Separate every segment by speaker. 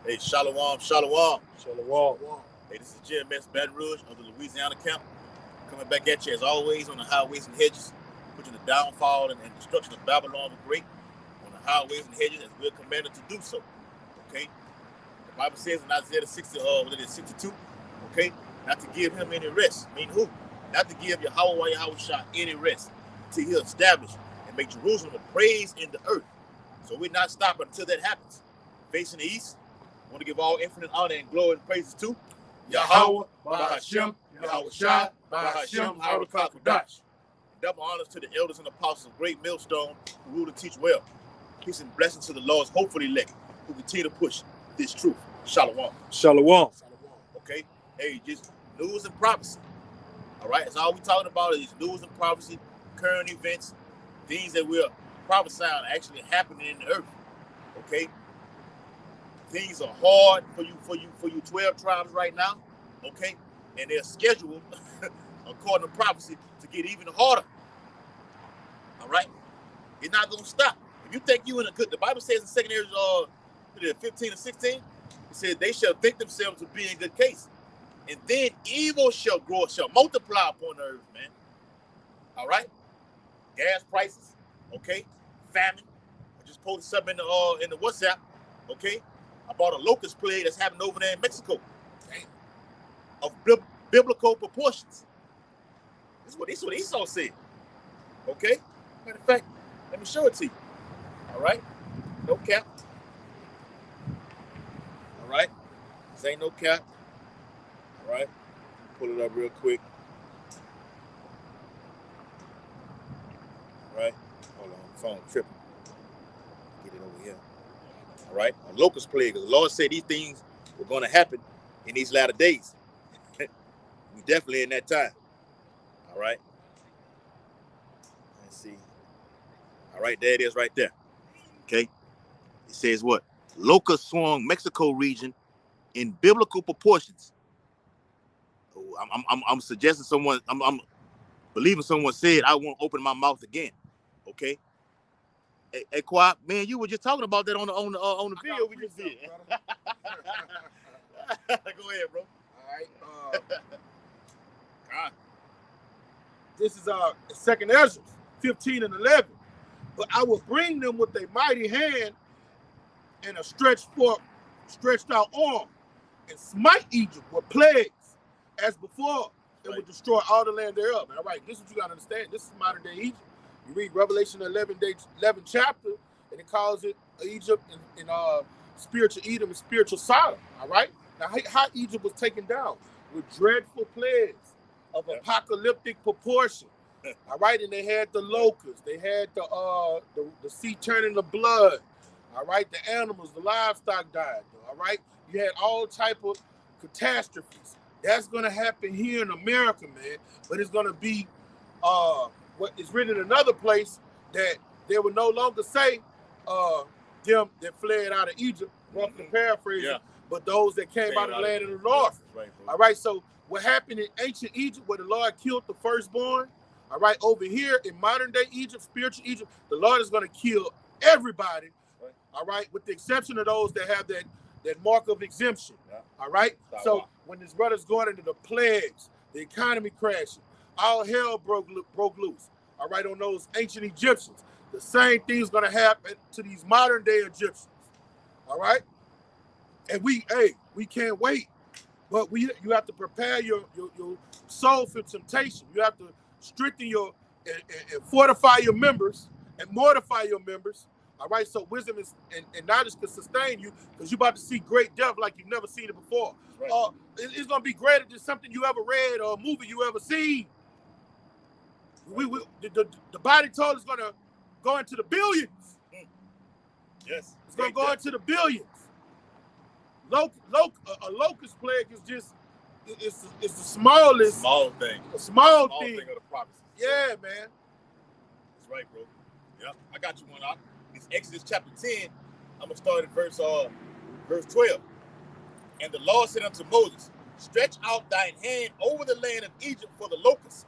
Speaker 1: Hey, shalom, shalom.
Speaker 2: Shalom.
Speaker 1: Hey, this is GMS Baton Rouge of the Louisiana camp. Coming back at you as always on the highways and hedges, pushing the downfall and destruction of Babylon the Great on the highways and hedges as we're commanded to do so. Okay? The Bible says in Isaiah 62, okay, not to give him any rest. I mean who? Not to give Yahweh any rest until he establish and make Jerusalem a praise in the earth. So we're not stopping until that happens. Facing the east, I want to give all infinite honor and glory and praises to
Speaker 2: Yahweh, Bahashem, Yahweh Shai, Bahashem, Harakah Kodash.
Speaker 1: Double honors to the elders and apostles of Great Millstone who rule and teach well. Peace and blessings to the Lord's hopeful elect who continue to push this truth. Shalom.
Speaker 2: Shalom.
Speaker 1: Okay? Hey, just news and prophecy. All right? That's all we're talking about is news and prophecy, current events, things that we're prophesying actually happening in the earth. Okay? Things are hard for you 12 tribes right now, okay? And they're scheduled, according to prophecy, to get even harder. All right? It's not going to stop. If you think you in a good, the Bible says in 2 Corinthians 15 and 16, it says they shall think themselves to be in good case. And then evil shall grow, shall multiply upon the earth, man. All right? Gas prices, okay? Famine. I just posted something in the WhatsApp, okay? About a locust plague that's happening over there in Mexico. Damn. Of biblical proportions. This is what Esau said. Okay? Matter of fact, let me show it to you. All right? No cap. All right? This ain't no cap. All right? Pull it up real quick. All right? Hold on. The phone tripping. Get it over here. All right, a locust plague. The Lord said these things were going to happen in these latter days. We definitely in that time. All right. Let's see. All right, there it is right there. Okay. It says what? Locust swarm Mexico region in biblical proportions. Oh, I'm suggesting someone, I'm believing someone said I won't open my mouth again. Okay. Hey, Quap, man, you were just talking about that on the video we just did. Go ahead, bro.
Speaker 2: All right. This is 2nd Ezra 15 and 11. But I will bring them with a mighty hand and a stretched out arm, and smite Egypt with plagues as before, and would destroy all the land thereof. All right, this is what you got to understand. This is modern day Egypt. You read Revelation 11 chapter, and it calls it Egypt and spiritual Edom and spiritual Sodom. All right? Now, how Egypt was taken down with dreadful plagues of apocalyptic proportion. All right? And they had the locusts. They had the sea turning to blood. All right? The animals, the livestock died. All right? You had all type of catastrophes. That's going to happen here in America, man. But it's going to be... what is written in another place that they would no longer say them that fled out of Egypt, roughly paraphrasing, but those that came out of the land of the north. Right, all right, so what happened in ancient Egypt where the Lord killed the firstborn, all right, over here in modern day Egypt, spiritual Egypt, the Lord is going to kill everybody, all right, with the exception of those that have that mark of exemption, all right? So when this brother's going into the plagues, the economy crashing, all hell broke loose, all right, on those ancient Egyptians. The same thing's going to happen to these modern day Egyptians, all right? And we can't wait. But you have to prepare your soul for temptation. You have to strengthen and fortify your members and mortify your members, all right? So wisdom and knowledge can sustain you because you're about to see great death like you've never seen it before. Right. It's going to be greater than something you ever read or a movie you ever seen. The body told is going to go into the billions.
Speaker 1: Yes.
Speaker 2: It's going to go into the billions. A locust plague is just, it's the smallest.
Speaker 1: Small thing.
Speaker 2: A small thing
Speaker 1: of the prophecy.
Speaker 2: Yeah, man.
Speaker 1: That's right, bro. Yeah, I got you one out. It's Exodus chapter 10. I'm going to start at verse 12. And the Lord said unto Moses, stretch out thine hand over the land of Egypt for the locusts,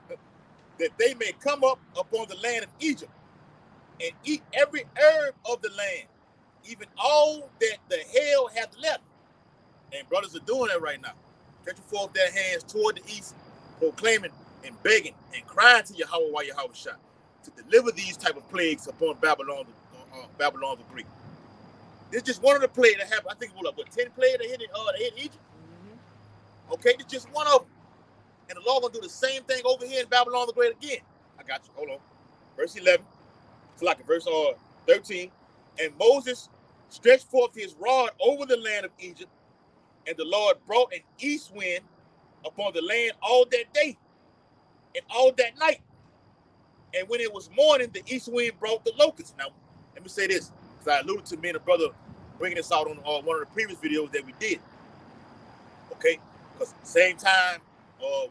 Speaker 1: that they may come up upon the land of Egypt and eat every herb of the land, even all that the hail hath left. And brothers are doing that right now. Stretching forth their hands toward the east, proclaiming and begging and crying to Yahweh while Yahweh shot to deliver these type of plagues upon Babylon, Babylon the Great. This is just one of the plagues that happened. I think what 10 plagues that hit Egypt. Mm-hmm. Okay, this is just one of them. And the Lord gonna do the same thing over here in Babylon the Great again. I got you. Hold on. Verse 11. It's like verse 13. And Moses stretched forth his rod over the land of Egypt, and the Lord brought an east wind upon the land all that day and all that night. And when it was morning, the east wind brought the locusts. Now, let me say this, because I alluded to me and a brother bringing this out on one of the previous videos that we did. Okay? Because same time,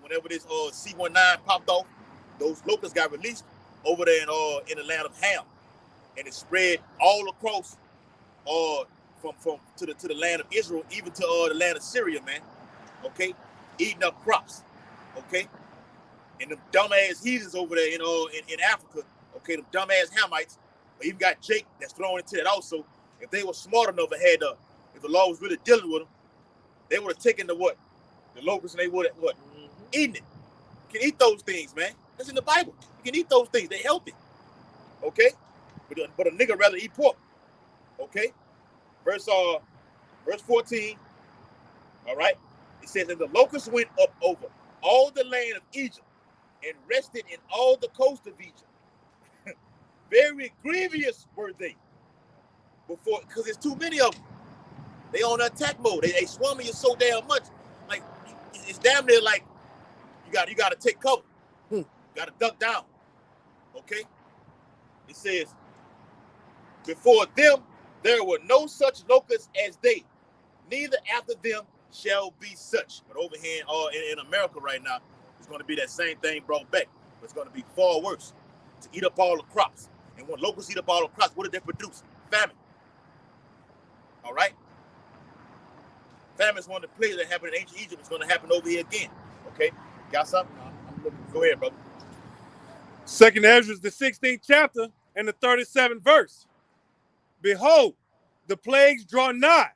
Speaker 1: whenever this C-19 popped off, those locusts got released over there in the land of Ham. And it spread all across from to the land of Israel, even to the land of Syria, man. Okay? Eating up crops. Okay? And them dumbass heathens over there in Africa, okay, them dumbass Hamites, even got Jake that's thrown into that also. If they were smart enough and had if the law was really dealing with them, they would have taken the locusts and they would have eaten it. You can eat those things, man. That's in the Bible. You can eat those things. They're healthy. Okay? But a nigga rather eat pork. Okay? Verse 14. All right? It says, and the locusts went up over all the land of Egypt and rested in all the coast of Egypt. Very grievous were they. Because there's too many of them. They on attack mode. They swarming you so damn much. Like, it's damn near like you got to take cover. You got to duck down. Okay? It says, before them there were no such locusts as they, neither after them shall be such. But over here in America right now, it's going to be that same thing brought back. But it's going to be far worse. To eat up all the crops. And when locusts eat up all the crops, what did they produce? Famine. All right? Famine is one of the plagues that happened in ancient Egypt. It's going to happen over here again. Okay? Got something? Go ahead, brother.
Speaker 2: 2nd Ezra, the 16th chapter and the 37th verse. Behold, the plagues draw nigh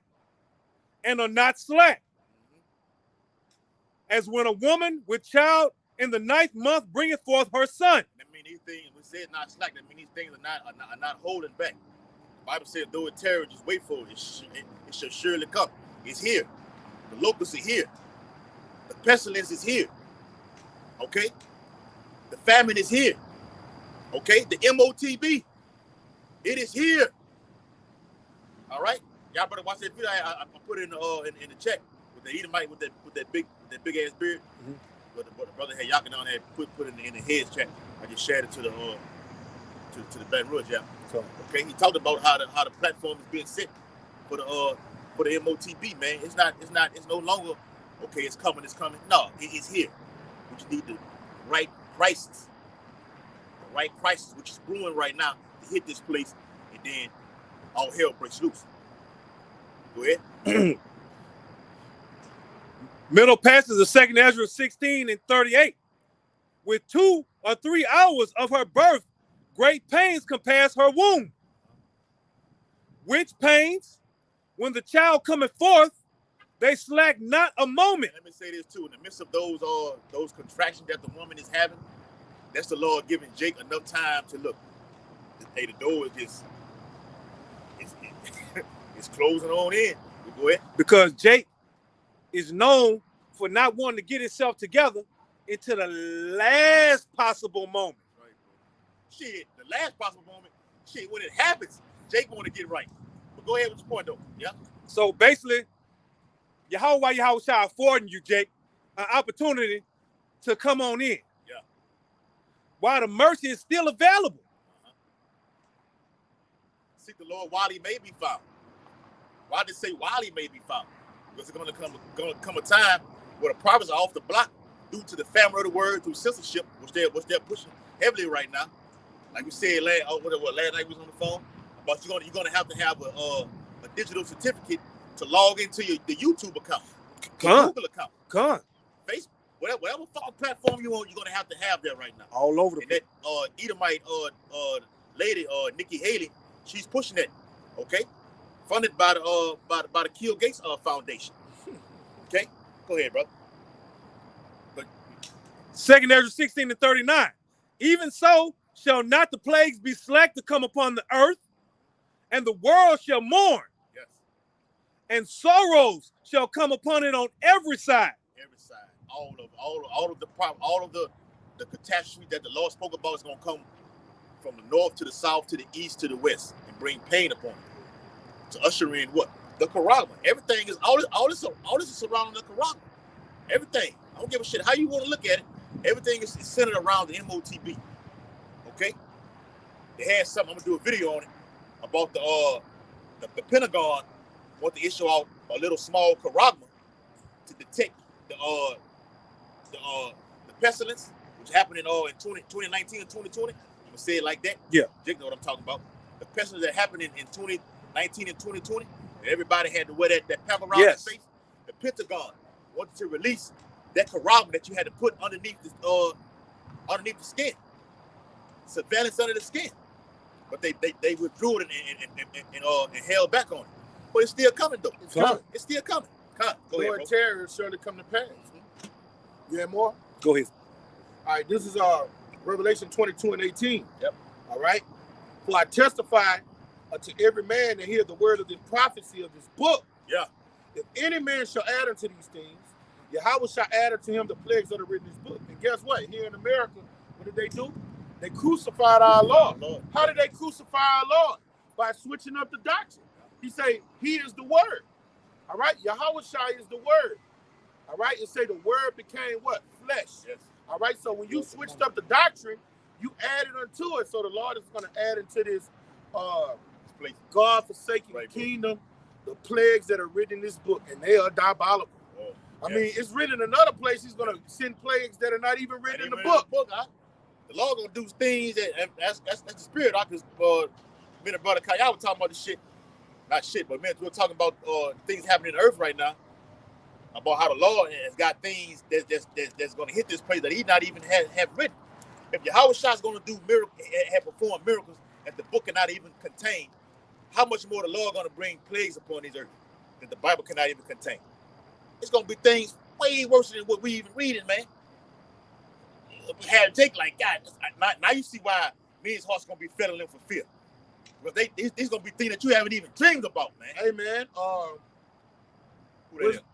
Speaker 2: and are not slack. As when a woman with child in the 9th month bringeth forth her son.
Speaker 1: That means these things, we said not slack, that means these things are not holding back. The Bible said, though it terror, just wait for it. It shall surely come. It's here. The locusts are here. The pestilence is here. Okay? The famine is here. Okay? The MOTB. It is here. All right? Y'all better watch that video. I put it in the chat with the Edomite with that big ass beard. Mm-hmm. But the brother had Yakin on there put it in the heads chat. I just shared it to the Baton Rouge, yeah. So, okay, he talked about how the platform is being set for the MOTB, man. It's no longer okay, it's coming. No, it's here. We just need the right crisis. The right crisis, which is brewing right now, to hit this place, and then all hell breaks loose. Go ahead.
Speaker 2: Middle passages of 2nd Ezra 16 and 38. With 2 or 3 hours of her birth, great pains compass her womb. Which pains, when the child cometh forth, they slack not a moment.
Speaker 1: And let me say this too: in the midst of those contractions that the woman is having, that's the Lord giving Jake enough time to look. Hey, the door is just it's closing on in. Go ahead.
Speaker 2: Because Jake is known for not wanting to get himself together into the last possible moment.
Speaker 1: Right, bro. Shit, the last possible moment. Shit, when it happens, Jake want to get right. But go ahead with your point, though. Yeah.
Speaker 2: So basically, Yahweh affording you, Jake, an opportunity to come on in.
Speaker 1: Yeah.
Speaker 2: While the mercy is still available.
Speaker 1: Seek the Lord while he may be found. Why did it say while he may be found? Because it's going to come a time where the prophets are off the block due to the famine of the word, through censorship, which they're pushing heavily right now. Like we said last night we was on the phone, about you're gonna have to have a digital certificate to log into the YouTube account, Google account, Facebook, whatever fucking platform you want, you're gonna have to have that right now.
Speaker 2: All over the place.
Speaker 1: That Edomite lady, Nikki Haley, she's pushing that. Okay. Funded by the Kill Gates Foundation. Okay, go ahead, brother. But
Speaker 3: 2nd Ezra 16-39. Even so shall not the plagues be slack to come upon the earth, and the world shall mourn,
Speaker 1: yes,
Speaker 3: and sorrows shall come upon it on every side.
Speaker 1: every side, all of the catastrophe that the Lord spoke about is gonna come from the north to the south to the east to the west and bring pain upon it. To usher in what? The Karagma. Everything is all this is surrounding the Karagma. Everything. I don't give a shit how you want to look at it. Everything is centered around the MOTB. Okay? They had something, I'm gonna do a video on it about the Pentagon want to issue out a little small Karagma to detect the pestilence, which happened in 2019 and 2020. I'm gonna say it like that.
Speaker 3: Yeah.
Speaker 1: You know what I'm talking about. The pestilence that happened in 2019 and 2020, and everybody had to wear that pepper around their face. The Pentagon wanted to release that Karagma that you had to put underneath the skin. Surveillance under the skin. But they withdrew it and held back on it. But it's still coming though.
Speaker 2: It's coming.
Speaker 1: It's still coming. Go ahead, bro.
Speaker 2: Terror is surely come to pass. You have more?
Speaker 3: Go ahead.
Speaker 2: All right, this is Revelation 22:18.
Speaker 1: Yep.
Speaker 2: All right. For I testify unto every man that hear the word of this prophecy of this book.
Speaker 1: Yeah.
Speaker 2: If any man shall add unto these things, Yahweh shall add unto him the plagues that are written in this book. And guess what? Here in America, what did they do? They crucified our Lord. How did they crucify our Lord? By switching up the doctrine. He say, he is the word. All right? Yahweh Shai is the word. All right? It say the word became what? Flesh.
Speaker 1: Yes.
Speaker 2: All right? So when you switched up the doctrine, you added unto it. So the Lord is going to add into this God-forsaken kingdom the plagues that are written in this book, and they are diabolical.
Speaker 1: Oh,
Speaker 2: I mean, it's written in another place. He's going to send plagues that are not even written in the book.
Speaker 1: The Lord going to do things that's the spirit. Because me and brother Kaya were talking about this shit. Not shit, but man, we're talking about things happening on earth right now. About how the Lord has got things that's going to hit this place that he not even have written. If Yahweh Shai is going to do miracles, have performed miracles that the book cannot even contain, how much more the Lord going to bring plagues upon this earth that the Bible cannot even contain? It's going to be things way worse than what we even reading, man. We had to take like, God, now you see why men's hearts going to be fettling for fear. But these going to be things that you haven't even dreamed about, man.
Speaker 2: Hey, man.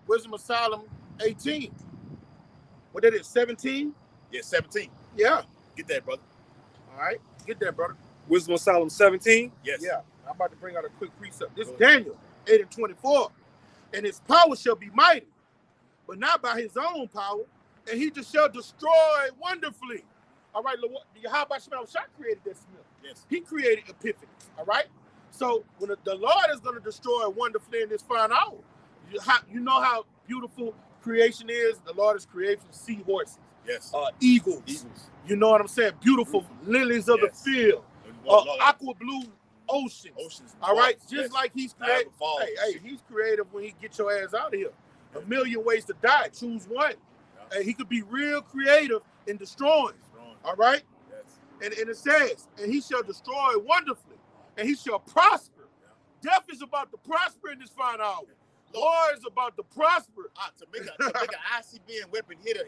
Speaker 2: Wisdom of Solomon 18. What that is, 17?
Speaker 1: Yeah, 17.
Speaker 2: Yeah.
Speaker 1: Get that, brother.
Speaker 2: All right. Get that, brother.
Speaker 3: Wisdom of Solomon 17.
Speaker 1: Yes.
Speaker 2: Yeah. I'm about to bring out a quick precept. This is Daniel 8:24. And his power shall be mighty, but not by his own power, and he just shall destroy wonderfully. All right, how about Shemel Shah created that smith?
Speaker 1: Yes.
Speaker 2: He created epiphany. All right. So when the Lord is going to destroy wonderfully in this fine hour, you know how beautiful creation is. The Lord is creating seahorses.
Speaker 1: Yes.
Speaker 2: Eagles. You know what I'm saying? Beautiful lilies of the field. Aqua blue oceans. All right. Just like he's creative. Hey, he's creative when he gets your ass out of here. A million ways to die. Choose one. And he could be real creative in destroying. All right? Yes. And it says, and he shall destroy wonderfully, and he shall prosper. Yeah. Death is about to prosper in this fine hour. War is about to prosper.
Speaker 1: To make an ICBM weapon hit a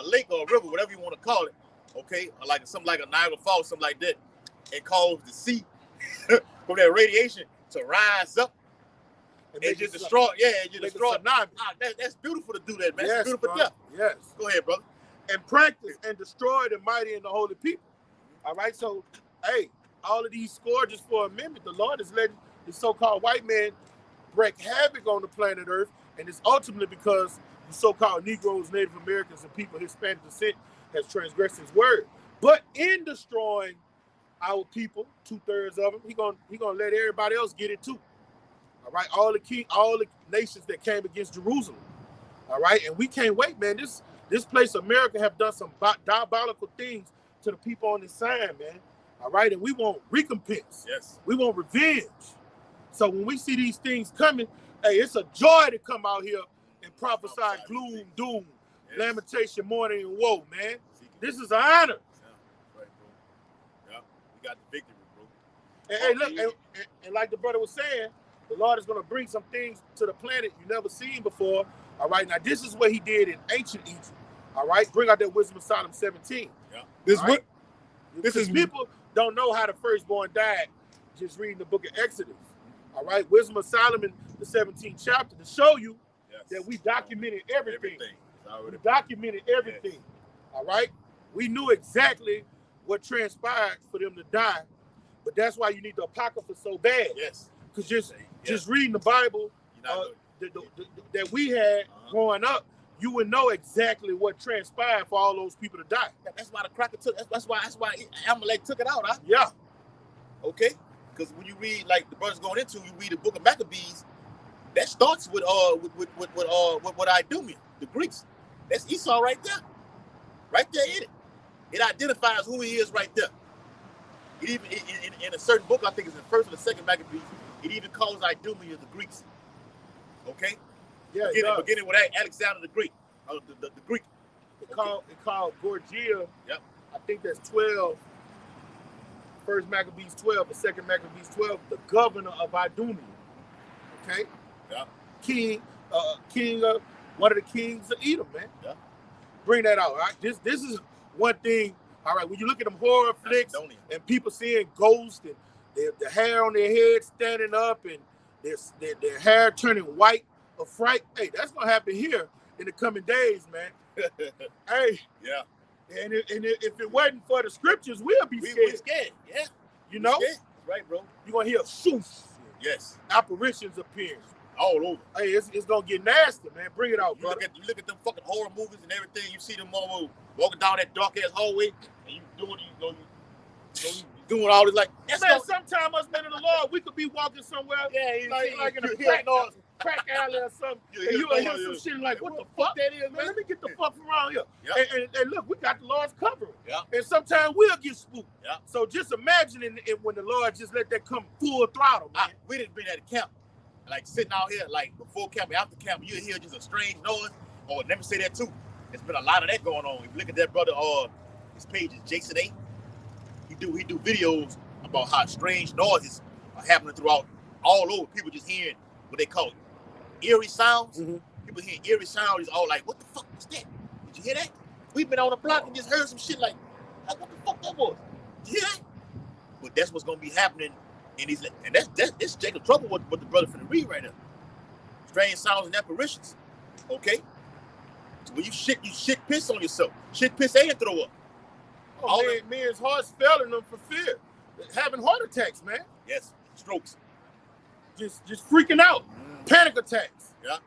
Speaker 1: lake or a river, whatever you want to call it, okay? Or like something like a Niagara Falls, something like that, and cause the sea from that radiation to rise up. And just destroy, destroy. That's beautiful to do that, man.
Speaker 2: Yes,
Speaker 1: it's beautiful death.
Speaker 2: Yes.
Speaker 1: Go ahead, brother.
Speaker 2: And practice and destroy the mighty and the holy people. All right. So, hey, all of these scourges for a minute, the Lord is letting the so-called white man wreak havoc on the planet Earth, and it's ultimately because the so-called Negroes, Native Americans, and people of Hispanic descent has transgressed His word. But in destroying our people, 2/3 of them, he gonna let everybody else get it too. All right, all the nations that came against Jerusalem. All right, and we can't wait, man. This place, America, have done some diabolical things to the people on this side, man. All right, and we want recompense.
Speaker 1: Yes,
Speaker 2: we want revenge. So when we see these things coming, hey, it's a joy to come out here and prophesy gloom, doom, lamentation, mourning, and woe, man. This is an honor.
Speaker 1: Right, bro. Yeah, we got the victory, bro.
Speaker 2: And hey, look, and like the brother was saying, The Lord is going to bring some things to the planet you never seen before. All right. Now, this is what he did in ancient Egypt. All right. Bring out that Wisdom of Solomon 17.
Speaker 1: Yeah.
Speaker 3: This is
Speaker 2: people don't know how the firstborn died just reading the book of Exodus. All right. Wisdom of Solomon, the 17th chapter, to show you that we documented everything. We documented everything. Yes. All right. We knew exactly what transpired for them to die. But that's why you need the Apocrypha so bad.
Speaker 1: Yes.
Speaker 2: Because just reading the Bible that we had growing up, you would know exactly what transpired for all those people to die.
Speaker 1: That's why the cracker took. That's why Amalek took it out, huh?
Speaker 2: Yeah.
Speaker 1: Okay. Because when you read, like the brother's going into, you read the book of Maccabees. That starts with Idumea, the Greeks. That's Esau right there. Right there in it. It identifies who he is right there. It even in a certain book, I think it's the first or the second Maccabees, it even calls Idumea the Greeks. Okay?
Speaker 2: Yeah.
Speaker 1: Beginning with Alexander the Greek. The Greek.
Speaker 2: It called Gorgia.
Speaker 1: Yep.
Speaker 2: I think that's 12. First Maccabees 12, the second Maccabees 12, the governor of Idumea. Okay?
Speaker 1: Yeah.
Speaker 2: King one of the kings of Edom, man.
Speaker 1: Yeah.
Speaker 2: Bring that out, all right? This is one thing, all right, when you look at them horror flicks and people seeing ghosts and the hair on their head standing up and their hair turning white of fright, hey, that's going to happen here in the coming days, man. Hey.
Speaker 1: Yeah.
Speaker 2: And if it wasn't for the scriptures, we'll be scared.
Speaker 1: We're scared, yeah.
Speaker 2: You know?
Speaker 1: Scared. Right, bro.
Speaker 2: You're going to hear shoosh.
Speaker 1: Yes.
Speaker 2: Apparitions appear.
Speaker 1: All over.
Speaker 2: Hey, it's gonna get nasty, man. Bring it out, bro.
Speaker 1: You look at them fucking horror movies and everything. You see them all walking down that dark ass hallway, and you doing all this like.
Speaker 2: Man, sometimes us men of the Lord, we could be walking somewhere, like in a crack alley or something, and you hear some shit like, what the fuck that is, man? Let me get the fuck from around here. Yeah. And look, we got the Lord's covering.
Speaker 1: Yeah.
Speaker 2: And sometimes we'll get spooked.
Speaker 1: Yeah.
Speaker 2: So just imagine it when the Lord just let that come full throttle, man.
Speaker 1: We didn't bring that to camp. Like sitting out here, like before camp and after camp, you hear just a strange noise. Or let me say that too. There's been a lot of that going on. If you look at that brother, his page is Jason A. He do videos about how strange noises are happening throughout all over. People just hearing what they call eerie sounds. Mm-hmm. People hearing eerie sounds. It's all like, what the fuck was that? Did you hear that? We've been on the block and just heard some shit like what the fuck that was? Did you hear that? But that's what's gonna be happening. And that's Jacob Trouble what the brother finna read right now. Strange sounds and apparitions. Okay? So when you shit piss on yourself. Shit piss and throw up.
Speaker 2: Oh, man's heart's failing them for fear. Having heart attacks, man.
Speaker 1: Yes. Strokes.
Speaker 2: Just freaking out. Panic attacks.
Speaker 1: Yeah.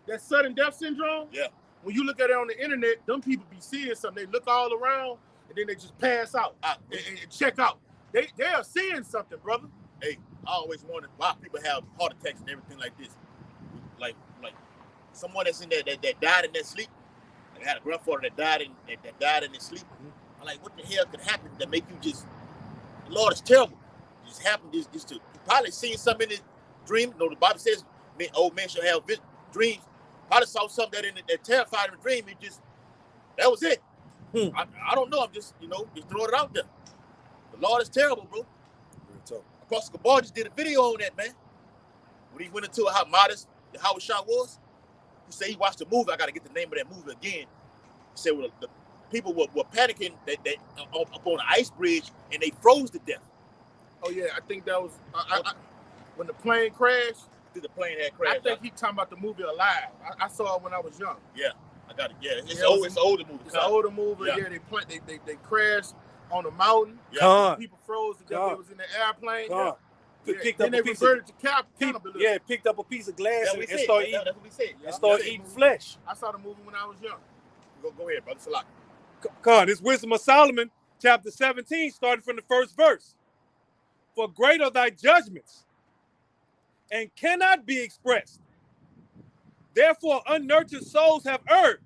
Speaker 2: That sudden death syndrome.
Speaker 1: Yeah.
Speaker 2: When you look at it on the internet, them people be seeing something. They look all around and then they just pass out and check out. They are seeing something, brother.
Speaker 1: Hey, I always wondered why people have heart attacks and everything like this. Like someone that's in there that died in their sleep. Like I had a grandfather that died in his sleep. Mm-hmm. I'm like, what the hell could happen that make you just? The Lord is terrible. It just happened just to probably seeing something in his dream. You know, the Bible says old men shall have dreams. Probably saw something that terrified him in a dream. That was it. I don't know. I'm just just throwing it out there. The Lord is terrible, bro. Apostle Kabar just did a video on that, man. When he went into how modest the Howard shot was, he said he watched the movie. I got to get the name of that movie again. He said the people were panicking that up on the ice bridge and they froze to death.
Speaker 2: Oh yeah, I think that was when the plane crashed.
Speaker 1: The plane had crashed.
Speaker 2: I think he talking about the movie Alive. I saw it when I was young.
Speaker 1: Yeah, I got it. Yeah, it's an older movie.
Speaker 2: It's an older movie. Yeah, they crashed on a mountain.
Speaker 3: Yeah.
Speaker 2: People froze to death. They was in the airplane.
Speaker 3: Then
Speaker 2: they reverted to cannibalism.
Speaker 3: Yeah, picked up a piece of glass and started eating.
Speaker 1: That's what we said.
Speaker 3: And started eating flesh.
Speaker 2: I saw the movie when I was young.
Speaker 1: Go ahead, brother. Salak.
Speaker 3: God, this Wisdom of Solomon, chapter 17, starting from the first verse. For great are thy judgments, and cannot be expressed. Therefore, unnurtured souls have erred.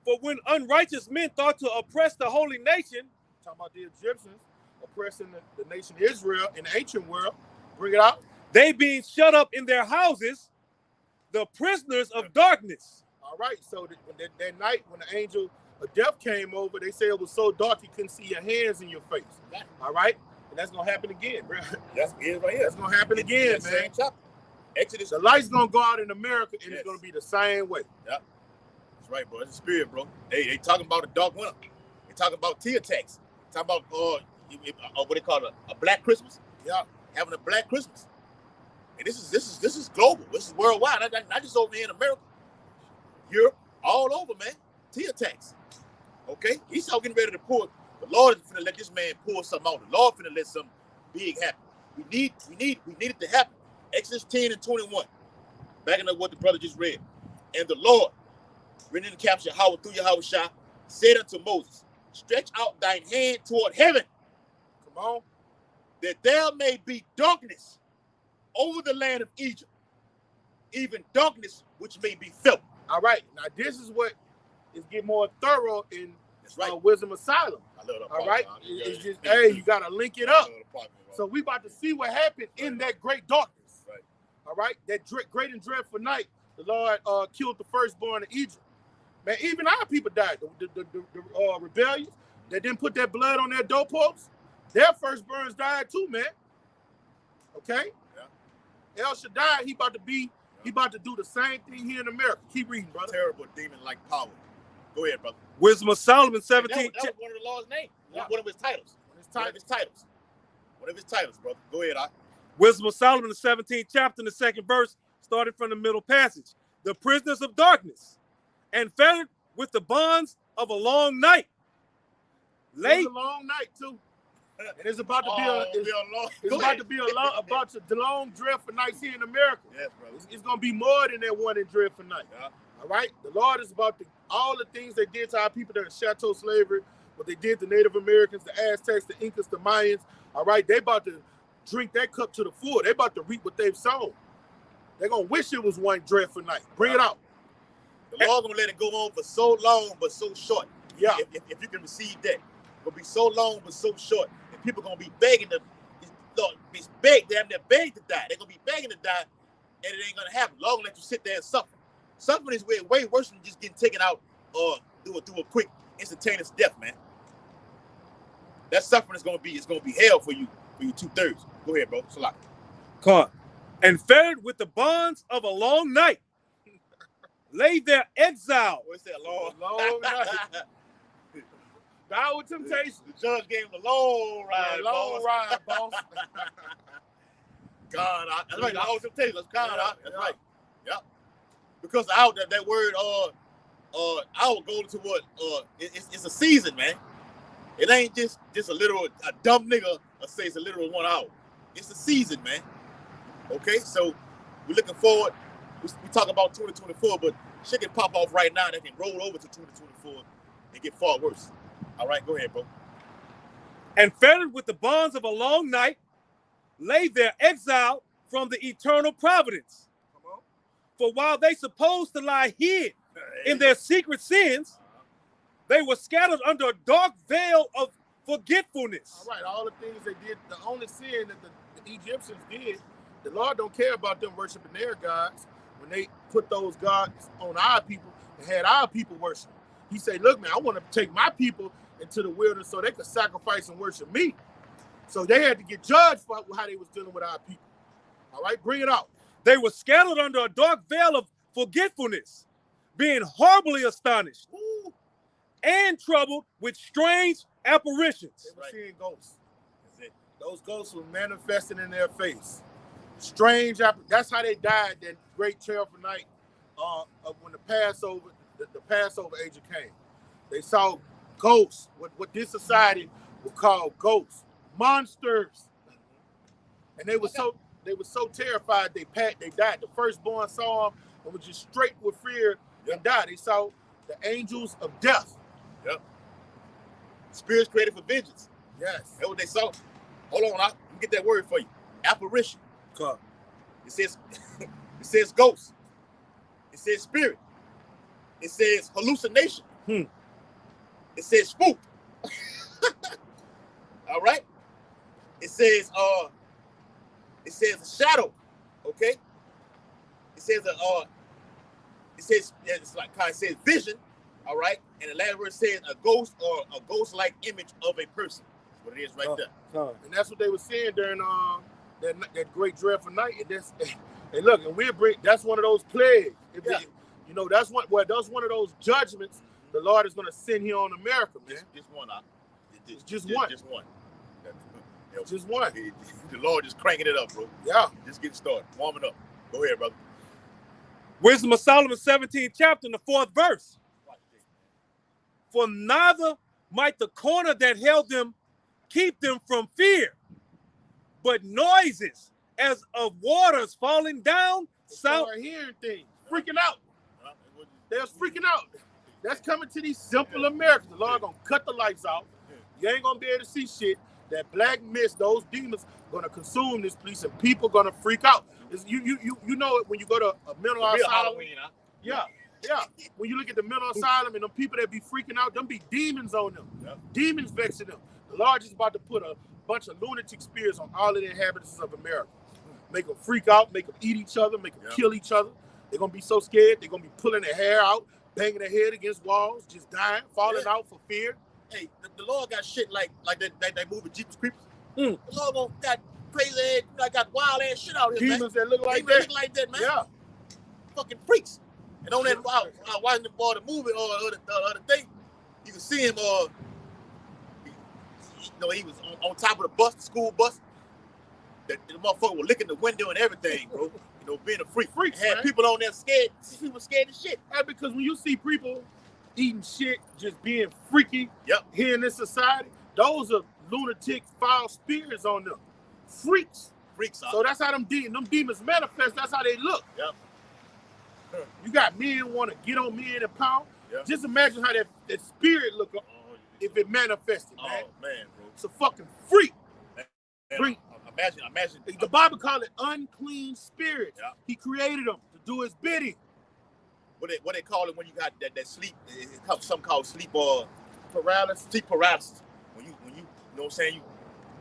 Speaker 3: For when unrighteous men thought to oppress the holy nation,
Speaker 2: talking about the Egyptians oppressing the nation Israel in the ancient world, bring it out.
Speaker 3: They being shut up in their houses, the prisoners of darkness.
Speaker 2: All right, so that night when the angel of death came over, they say it was so dark you couldn't see your hands in your face. All right, And that's gonna happen again, bro.
Speaker 1: That's it right here.
Speaker 2: That's gonna happen again,
Speaker 1: It's the
Speaker 2: man.
Speaker 1: same chapter. Exodus.
Speaker 2: The light's gonna go out in America, and
Speaker 1: Yes.
Speaker 2: it's gonna be the same way.
Speaker 1: Yeah, that's right, bro. It's the spirit, bro. They talking about a dark winter. They talking about tear tax. Talking about what they call a Black Christmas.
Speaker 2: Yeah.
Speaker 1: Having a Black Christmas. And this is global. This is worldwide. Not just over here in America. Europe, all over, man. Tear tax. Okay? Esau getting ready to pull. The Lord is finna let this man pull something out. The Lord finna let something big happen. We need it to happen. Exodus 10 and 21. Backing up what the brother just read. And the Lord, written in the caption, Yahweh through Yahushua, said unto Moses, stretch out thine hand toward heaven. Come on. That there may be darkness over the land of Egypt, even darkness which may be felt.
Speaker 2: All right. Now this is what is getting more thorough in
Speaker 1: That's right.
Speaker 2: Wisdom Asylum.
Speaker 1: I love that
Speaker 2: All
Speaker 1: part,
Speaker 2: right.
Speaker 1: man.
Speaker 2: It's just, hey, you gotta link it
Speaker 1: I
Speaker 2: up.
Speaker 1: love the part, man.
Speaker 2: So we about to see what happened in that great darkness.
Speaker 1: Right.
Speaker 2: All right. That great and dreadful night, the Lord killed the firstborn of Egypt. Man, even our people died. The rebellions that didn't put that blood on their doorposts, their firstborns died too, man. Okay? Yeah. El Shaddai, he about to do the same thing here in America. Keep reading, brother.
Speaker 1: Terrible demon-like power. Go ahead, brother.
Speaker 3: Wisdom of Solomon,
Speaker 1: That
Speaker 3: 17.
Speaker 1: was one of the Lord's names.
Speaker 2: Yeah.
Speaker 1: One of his titles. One of his titles, brother. Go ahead,
Speaker 3: Wisdom of Solomon, the 17th chapter, in the 2nd verse, starting from the middle passage. The prisoners of darkness, and fettered with the bonds of a long night.
Speaker 2: It's a long night too. And it's about to be a long dreadful nights here in America.
Speaker 1: Yes, brother.
Speaker 2: It's gonna be more than that one in dreadful night.
Speaker 1: Yeah.
Speaker 2: All right. The Lord is about to all the things they did to our people during Chateau slavery, what they did to Native Americans, the Aztecs, the Incas, the Mayans. All right, they about to drink that cup to the full. They about to reap what they've sown. They're gonna wish it was one dreadful night. Bring it out.
Speaker 1: The Lord gonna let it go on for so long but so short.
Speaker 2: Yeah.
Speaker 1: If you can receive that, it'll be so long but so short, and people gonna be begging to, they're begging to die. They're gonna be begging to die, and it ain't gonna happen. Long let you sit there and suffer. Suffering is way worse than just getting taken out or through a quick instantaneous death, man. That suffering is gonna be hell for you 2/3. Go ahead, bro. Salak.
Speaker 3: Con. And fettered with the bonds of a long night. Lay their exile.
Speaker 1: What's that? Long
Speaker 2: night. Down with temptation.
Speaker 1: The judge gave him a long ride.
Speaker 2: Long ride, boss.
Speaker 1: God, that's right. Long temptation. That's God. That's
Speaker 2: Yeah.
Speaker 1: right. Yep. Because out that word hour goes to what it's a season, man. It ain't just a dumb nigga say it's a literal 1 hour. It's a season, man. Okay, so we're looking forward. We talk about 2024, but shit can pop off right now that can roll over to 2024 and get far worse. All right, go ahead, bro.
Speaker 3: And fettered with the bonds of a long night, lay their exile from the eternal providence.
Speaker 2: Come on.
Speaker 3: For while they supposed to lie hid in their secret sins, they were scattered under a dark veil of forgetfulness.
Speaker 2: All right, all the things they did, the only sin that the Egyptians did, the Lord don't care about them worshiping their gods. When they put those gods on our people and had our people worship, he said, look, man, I want to take my people into the wilderness so they could sacrifice and worship me. So they had to get judged for how they was dealing with our people. All right, bring it out.
Speaker 3: They were scattered under a dark veil of forgetfulness, being horribly astonished and troubled with strange apparitions.
Speaker 2: They were seeing ghosts. That's it. Those ghosts were manifesting in their face. Strange. That's how they died that great terrible night when the Passover age came. They saw ghosts, what this society would call ghosts, monsters, and they were so terrified they died. The firstborn saw them and was just straight with fear and died. They saw the angels of death.
Speaker 1: Yep. Spirits created for vengeance.
Speaker 2: Yes.
Speaker 1: That's what they saw. Hold on, let me get that word for you. Apparition.
Speaker 3: Come.
Speaker 1: It says ghost. It says spirit. It says hallucination. It says spook. All right. It says a shadow. Okay. It says vision. All right. And the last word says a ghost or a ghost-like image of a person. That's what it is right there.
Speaker 2: And that's what they were saying during that great dreadful night. And look, and that's one of those plagues. That's one of those judgments the Lord is going to send here on America, man.
Speaker 1: Just one.
Speaker 2: Just one. Just one.
Speaker 1: The Lord is cranking it up, bro.
Speaker 2: Yeah.
Speaker 1: Just getting started, warming up. Go ahead, brother.
Speaker 3: Wisdom of Solomon, 17th chapter, in the 4th verse. For neither might the corner that held them keep them from fear, but noises as of waters falling down.
Speaker 2: Start hearing things, freaking out. They're freaking out. That's coming to these simple Americans. The Lord gonna cut the lights out. You ain't gonna be able to see shit. That black mist, those demons gonna consume this place, and people gonna freak out. You know it when you go to a mental asylum.
Speaker 1: Halloween, huh?
Speaker 2: Yeah. When you look at the mental asylum and them people that be freaking out, them be demons on them.
Speaker 1: Yep.
Speaker 2: Demons vexing them. The Lord just about to put a bunch of lunatic spirits on all of the inhabitants of America. Make them freak out, make them eat each other, make them kill each other. They're gonna be so scared, they're gonna be pulling their hair out, banging their head against walls, just dying, falling out for fear.
Speaker 1: Hey, the Lord got shit like that movie Jeepers Creepers. The Lord got crazy ass, got wild ass shit out here,
Speaker 2: demons
Speaker 1: man.
Speaker 2: that look like
Speaker 1: Demons
Speaker 2: that.
Speaker 1: look like that, man.
Speaker 2: Yeah.
Speaker 1: Fucking freaks. And on that, watching the movie or the other thing, you can see him. He was on top of the bus, the school bus. The motherfucker was licking the window and everything, bro. Being a freak.
Speaker 2: Freaks,
Speaker 1: had
Speaker 2: man.
Speaker 1: people on there scared. People scared as shit.
Speaker 2: Yeah, because when you see people eating shit, just being freaky here in this society, those are lunatic, foul spirits on them. Freaks. So that's how them demons manifest. That's how they look.
Speaker 1: Yep.
Speaker 2: You got men want to get on men and pound.
Speaker 1: Yep.
Speaker 2: Just imagine how that spirit look if it manifested, man.
Speaker 1: Oh, man, bro.
Speaker 2: It's a fucking freak.
Speaker 1: Man, imagine.
Speaker 2: The Bible called it unclean spirits.
Speaker 1: Yeah.
Speaker 2: He created them to do his bidding.
Speaker 1: What they call it when you got that sleep? It's something called sleep
Speaker 2: Paralysis.
Speaker 1: Sleep paralysis. When you know what I'm saying?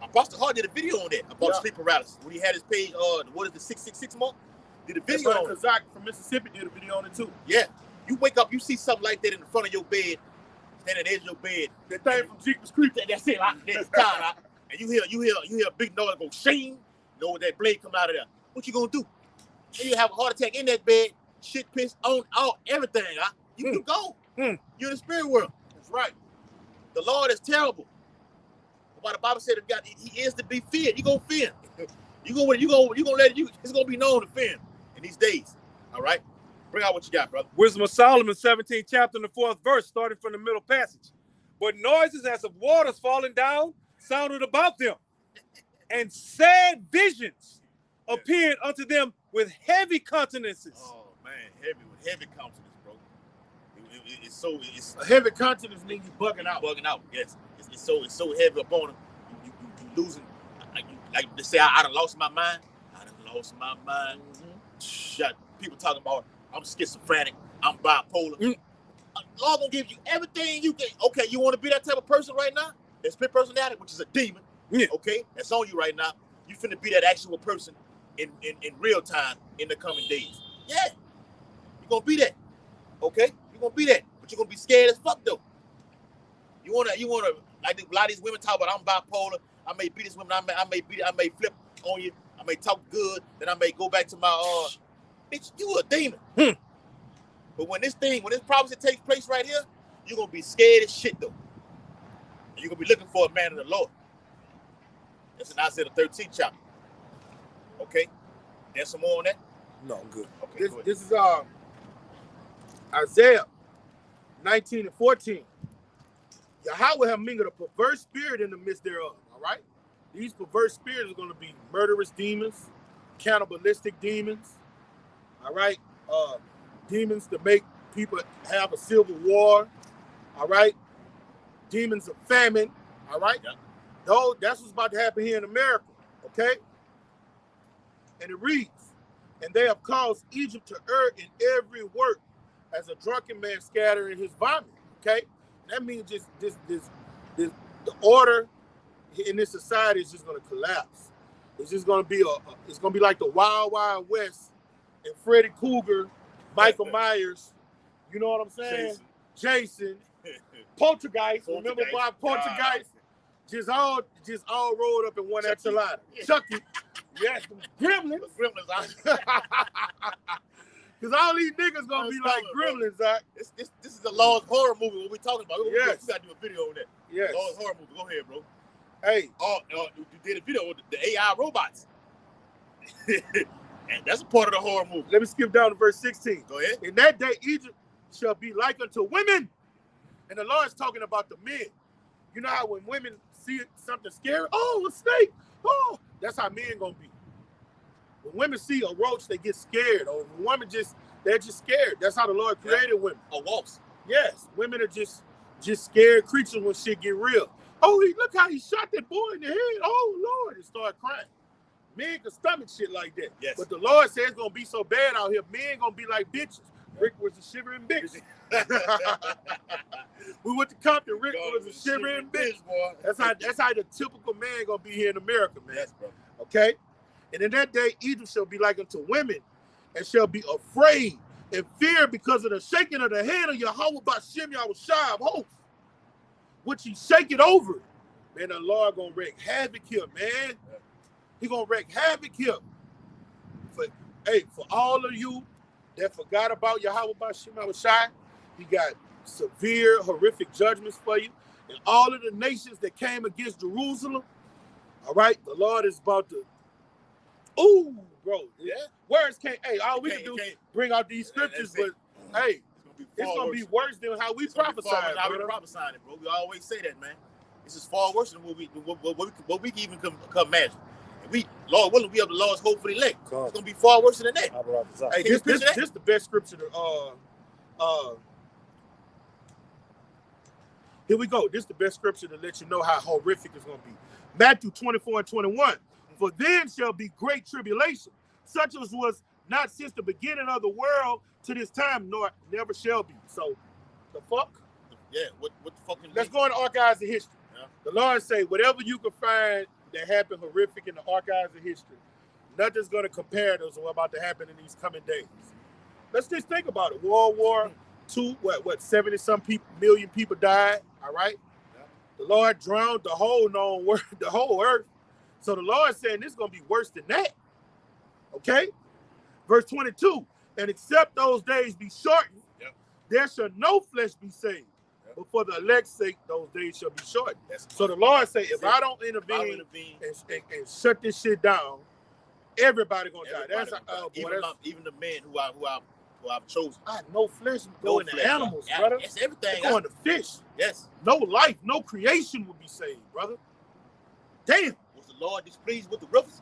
Speaker 1: Apostle Hart did a video on that about sleep paralysis. When he had his page, what is the 666 month? Did a video on it.
Speaker 2: Kazak from Mississippi did a video on it too.
Speaker 1: Yeah. You wake up, you see something like that in the front of your bed, standing at the edge of your bed.
Speaker 2: That thing from Jeepers Creepers.
Speaker 1: That's it. That's time. And you hear a big noise go shing. That blade come out of there. What you gonna do? And you have a heart attack in that bed, shit piss on everything. You go. You're in the spirit world.
Speaker 2: That's right.
Speaker 1: The Lord is terrible. But the Bible said he is to be feared. You gonna fear him. You gonna let it. It's gonna be known to fear him in these days. All right. Bring out what you got, brother.
Speaker 3: Wisdom of Solomon, 17th chapter, in the 4th verse, starting from the middle passage. But noises as of waters falling down sounded about them, and sad visions appeared unto them with heavy countenances.
Speaker 1: Oh man, heavy countenance, bro. It's
Speaker 2: a heavy countenance means you bugging out.
Speaker 1: Bugging out, yes. It's so heavy upon them. You losing. Like they say, I done lost my mind. I done lost my mind. Got people talking about I'm schizophrenic. I'm bipolar. Lord gonna give you everything you can. Okay, you want to be that type of person right now? That split personality, which is a demon.
Speaker 3: Yeah.
Speaker 1: Okay, that's on you right now. You finna be that actual person in real time in the coming days. Yeah, you're gonna be that. Okay, you're gonna be that, but you're gonna be scared as fuck though. You wanna like a lot of these women talk about I'm bipolar. I may beat this woman. I may flip on you. I may talk good. Then I may go back to my bitch. You a demon. But when this prophecy takes place right here, you're gonna be scared as shit though. And you're gonna be looking for a man of the Lord. That's in Isaiah the 13th chapter. Okay, there's some more on that.
Speaker 2: No, I'm good.
Speaker 1: Okay,
Speaker 2: this is Isaiah 19 and 14. Yahweh have mingled a perverse spirit in the midst thereof. All right, these perverse spirits are going to be murderous demons, cannibalistic demons. All right, demons to make people have a civil war. All right, demons of famine. All right, though that's what's about to happen here in America. Okay, and it reads, and they have caused Egypt to err in every work, as a drunken man scattering his vomit. Okay, that means just the order in this society is just going to collapse. It's just going to be it's going to be like the Wild Wild West and Freddy Krueger, Michael Myers. You know what I'm saying? Jason. Poltergeist. Remember Bob Poltergeist? just all rolled up in one
Speaker 1: Chucky.
Speaker 2: enchilada.
Speaker 1: Yeah.
Speaker 2: Chucky. Yes, gremlins.
Speaker 1: Gremlins.
Speaker 2: Because all these niggas gonna be like gremlins, Zach.
Speaker 1: This is the Lord's horror movie. What we talking about?
Speaker 2: Yes.
Speaker 1: We gotta do a video on that.
Speaker 2: Yes.
Speaker 1: Lord's horror movie. Go ahead, bro.
Speaker 2: Hey.
Speaker 1: You did a video with the AI robots. And that's a part of the horror movie.
Speaker 2: Let me skip down to verse 16.
Speaker 1: Go ahead.
Speaker 2: In that day, Egypt shall be like unto women. And the Lord's talking about the men. You know how when women see something scary, oh, a snake, oh, that's how men gonna be. When women see a roach, they get scared. Or when women they're just scared. That's how the Lord created women.
Speaker 1: A waltz.
Speaker 2: Yes, women are just scared creatures when shit get real. Oh, look how he shot that boy in the head. Oh, Lord, and start crying. Men can stomach shit like that.
Speaker 1: Yes.
Speaker 2: But the Lord says it's gonna be so bad out here, men gonna be like bitches. Rick was a shivering bitch. We went to Compton. Rick was a shivering bitch.
Speaker 1: Boy.
Speaker 2: That's how the typical man gonna be here in America, man.
Speaker 1: Yes, bro.
Speaker 2: Okay? And in that day, Egypt shall be like unto women, and shall be afraid and fear because of the shaking of the hand of Yahweh by Shem Yahushua of hosts, which he shake it over. Man, the Lord gonna wreak havoc here, man. He gonna wreak havoc here. For all of you that forgot about Yahweh by Shem Yahushua, he got severe, horrific judgments for you. And all of the nations that came against Jerusalem, all right, the Lord is about to, ooh, bro, yeah, words can't, all we can do is bring out these scriptures, but hey, it's gonna be worse than how we prophesied,
Speaker 1: how we prophesying it, bro. We always say that, man. This is far worse than what we can even come imagine. And we, Lord willing, we have the Lord's hope for the elect. It's gonna be far worse than that.
Speaker 2: Hey, this the best scripture to here we go. This is the best scripture to let you know how horrific it's going to be. Matthew 24:21. For then shall be great tribulation, such as was not since the beginning of the world to this time, nor never shall be. So, the fuck?
Speaker 1: Yeah, what the fuck?
Speaker 2: Let's go into archives of history. Yeah. The Lord say, whatever you can find that happened horrific in the archives of history, nothing's going to compare to what's about to happen in these coming days. Let's just think about it. World War II, 70-some million people died. All right, yeah. The Lord drowned the whole earth. So the Lord saying this is gonna be worse than that. Okay, verse 22. And except those days be shortened, yeah, there shall no flesh be saved. Yeah. But for the elect's sake, those days shall be shortened. So the Lord say, if I don't intervene and shut this shit down, everybody gonna die. That's
Speaker 1: even the men who I've chosen.
Speaker 2: No flesh go into animals, brother.
Speaker 1: It's everything.
Speaker 2: Go into fish.
Speaker 1: Yes.
Speaker 2: No life, no creation will be saved, brother. Damn.
Speaker 1: Was the Lord displeased with the rivers?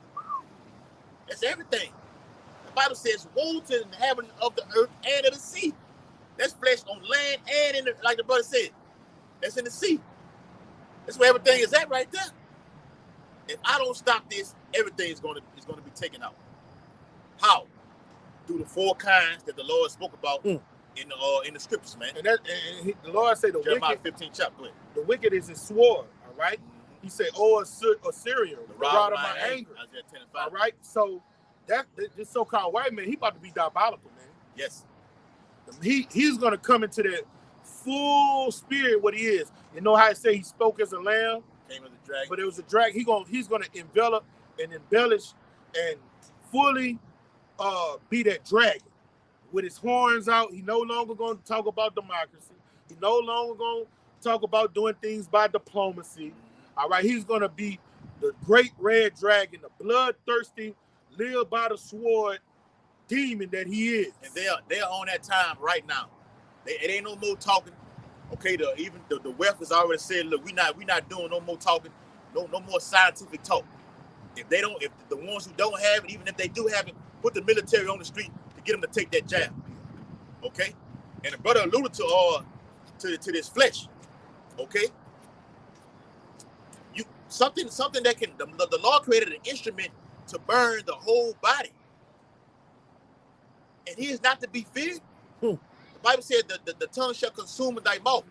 Speaker 1: That's everything. The Bible says, woe to the inhabitants of the earth and of the sea. That's flesh on land and in the, like the brother said, that's in the sea. That's where everything is at right there. If I don't stop this, everything is going to be taken out. How? Through the four kinds that the Lord spoke about in the scriptures, man.
Speaker 2: And the Lord said
Speaker 1: Jeremiah 15 chapter.
Speaker 2: The wicked is his sword, all right? He said, Assyria, the rod of my anger.
Speaker 1: Isaiah 10 and 5.
Speaker 2: All right? So this so-called white man, he about to be diabolical, man.
Speaker 1: Yes.
Speaker 2: He's going to come into that full spirit what he is. You know how I say he spoke as a lamb?
Speaker 1: Came as a dragon.
Speaker 2: But it was a dragon. He's going to envelop and embellish and fully be that dragon with his horns out. He no longer going to talk about democracy. He no longer going to talk about doing things by diplomacy. All right, he's going to be the great red dragon, the bloodthirsty, live by the sword demon that he is.
Speaker 1: And they're on that time right now. It ain't no more talking. Okay, even the West has already said, look, we not doing no more talking, no more scientific talk. If the ones who don't have it, even if they do have it, put the military on the street to get them to take that jab. Okay? And the brother alluded to this flesh. Okay? Something that can the Lord created an instrument to burn the whole body. And he is not to be feared. The Bible said the tongue shall consume thy mouth.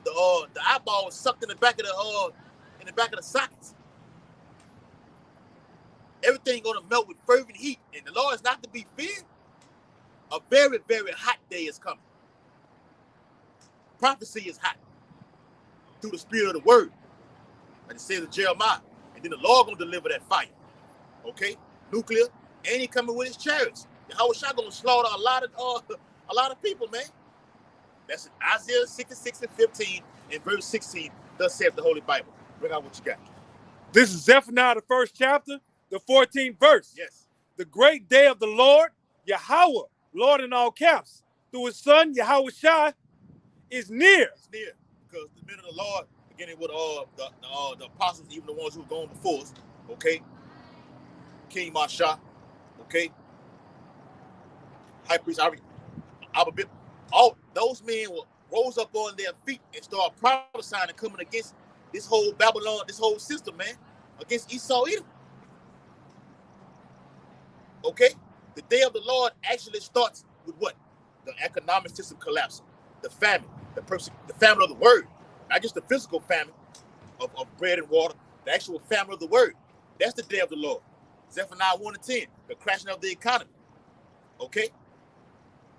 Speaker 1: The eyeball is sucked in the back of the sockets. Everything gonna melt with fervent heat, and the Lord is not to be feared. A very, very hot day is coming. Prophecy is hot through the spirit of the word. like it says in Jeremiah. And then the Lord gonna deliver that fire. Okay, nuclear, and he coming with his chariots. How is gonna slaughter a lot of people, man? That's in Isaiah 66 and 15 and verse 16. Thus saith the Holy Bible. Bring out what you got.
Speaker 3: This is Zephaniah, the 1st chapter, the 14th verse.
Speaker 1: Yes.
Speaker 3: The great day of the Lord, Yahweh, Lord in all caps, through his son, Yahweh Shai, is near.
Speaker 1: It's near. Because the minute of the Lord, beginning with the apostles, even the ones who were going before us, okay? King Masha, okay? High priest, all those men rose up on their feet and started prophesying and coming against this whole Babylon, this whole system, man, against Esau Edom. Okay? The day of the Lord actually starts with what? The economic system collapsing, the famine, the famine of the word, not just the physical famine of bread and water, the actual famine of the word. That's the day of the Lord. Zephaniah 1 and 10, the crashing of the economy. Okay?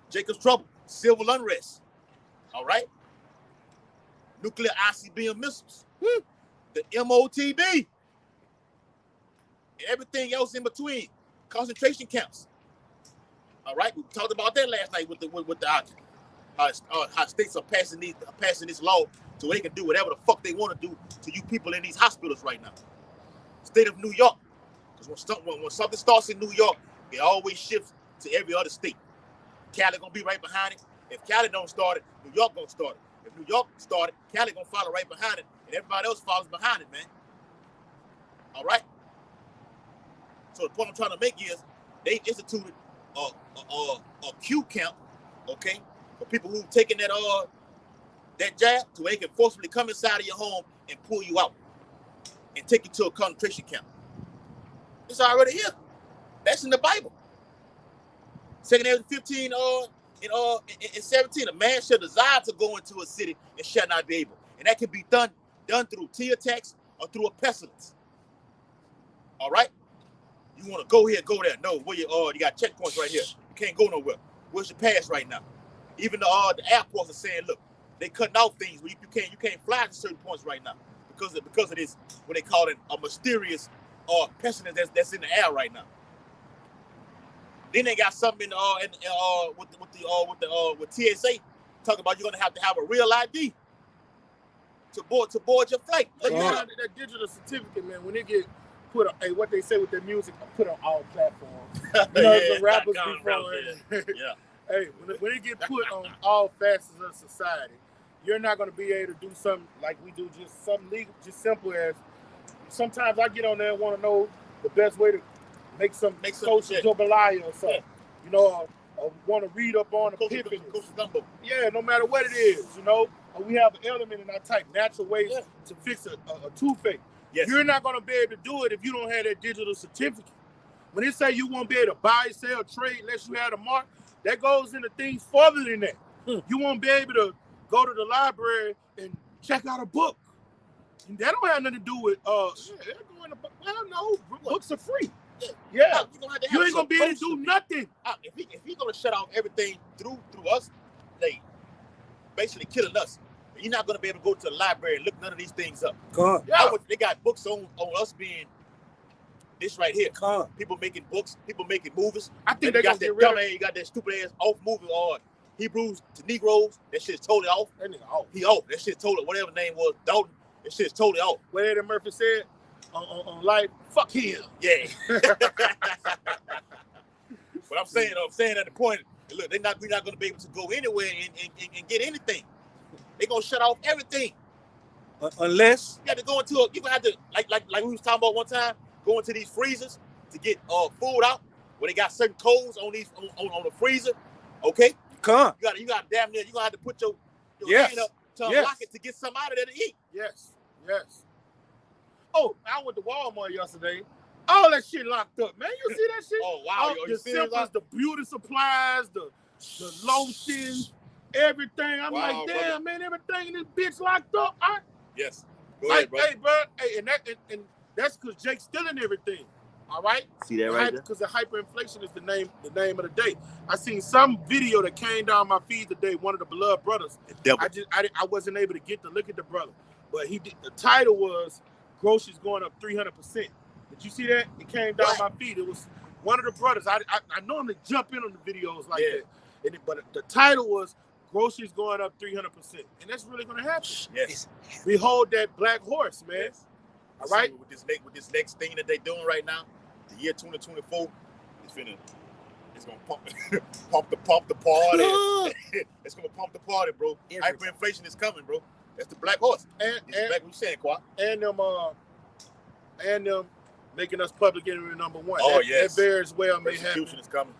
Speaker 1: Jacob's trouble, civil unrest. All right? Nuclear ICBM missiles. The MOTB. And everything else in between. Concentration camps. All right? We talked about that last night with how states are passing this law so they can do whatever the fuck they want to do to you people in these hospitals right now. State of New York. Because when something starts in New York, it always shifts to every other state. Cali gonna be right behind it. If Cali don't start it, New York gonna start it. If New York started, Cali gonna follow right behind it, and everybody else follows behind it, man. All right. So the point I'm trying to make is they instituted a Q camp, okay, for people who've taken that jab, so they can forcibly come inside of your home and pull you out and take you to a concentration camp. It's already here. That's in the Bible. 2 Ezra 15 and 17, a man shall desire to go into a city and shall not be able. And that can be done through tea attacks or through a pestilence. All right? You want to go here, go there. No, where you got checkpoints right here. You can't go nowhere. Where's your pass right now? Even the airports are saying, look, they cutting off things where you can't fly to certain points right now because of this, what they call it, a mysterious pestilence that's in the air right now. Then they got something with TSA talking about you're gonna have to have a real ID to board your flight.
Speaker 2: But that digital certificate, man, when it get put on, hey, what they say with their music, put on all platforms. You know, the rappers before.
Speaker 1: Yeah.
Speaker 2: Hey, when it get put on all facets of society, you're not gonna be able to do something like we do, just something legal, just simple as. Sometimes I get on there and want to know the best way to make some social jambalaya or something. Yeah. You know, or want to read up on epiphany. Yeah, no matter what it is, you know. Or we have an element in our type, natural ways to fix a toothache. Yes. You're not going to be able to do it if you don't have that digital certificate. When they say you won't be able to buy, sell, trade unless you have a mark, that goes into things further than that. You won't be able to go to the library and check out a book. And that don't have nothing to do with, books are free. Yeah. You ain't going to be able to do nothing.
Speaker 1: If he's going to shut off everything through us, they basically killing us. You're not going to be able to go to the library and look none of these things up. They got books on us being this right here. People making books, people making movies.
Speaker 2: I think they
Speaker 1: got that dumbass, you got that stupid ass off movie or Hebrews to Negroes. That shit's totally off.
Speaker 2: That nigga off.
Speaker 1: He off. That shit's totally, whatever the name was, Dalton. That shit's totally off.
Speaker 2: What Eddie Murphy said on Life, fuck him.
Speaker 1: Yeah. But I'm saying at the point, look, we're not going to be able to go anywhere and get anything. They're going to shut off everything.
Speaker 3: Unless
Speaker 1: you got to go into you're going to have to, like we was talking about one time, go into these freezers to get food out where they got certain codes on the freezer. Okay? You got damn near, you're going to have to put your hand up to unlock it to get something out of there to eat.
Speaker 2: Yes. Oh, I went to Walmart yesterday. All that shit locked up, man. You see that shit?
Speaker 1: Oh, wow.
Speaker 2: The simples, the beauty supplies, the lotions, everything. I'm like, damn, man, everything in this bitch locked up.
Speaker 1: Yes. Go ahead, bro.
Speaker 2: Hey, bro. Hey, and that's because Jake's stealing everything. All right?
Speaker 1: See that right there?
Speaker 2: Because the hyperinflation is the name of the day. I seen some video that came down my feed today, one of the beloved brothers. I wasn't able to get to look at the brother. But the title was groceries going up 300%. Did you see that? It came down my feed. It was one of the brothers. I normally jump in on the videos like that, but the title was groceries going up 300%, and that's really going to happen.
Speaker 1: Yes.
Speaker 2: Behold that black horse, man.
Speaker 1: Yes.
Speaker 2: All right.
Speaker 1: With this next thing that they're doing right now, the year 2024, it's gonna pump the party. It's gonna pump the party, bro. Hyperinflation is coming, bro. That's the black horse. And black, what you saying, Qua?
Speaker 2: And them making us public enemy number one.
Speaker 1: Oh,
Speaker 2: that very as well may happen.
Speaker 1: Persecution is coming.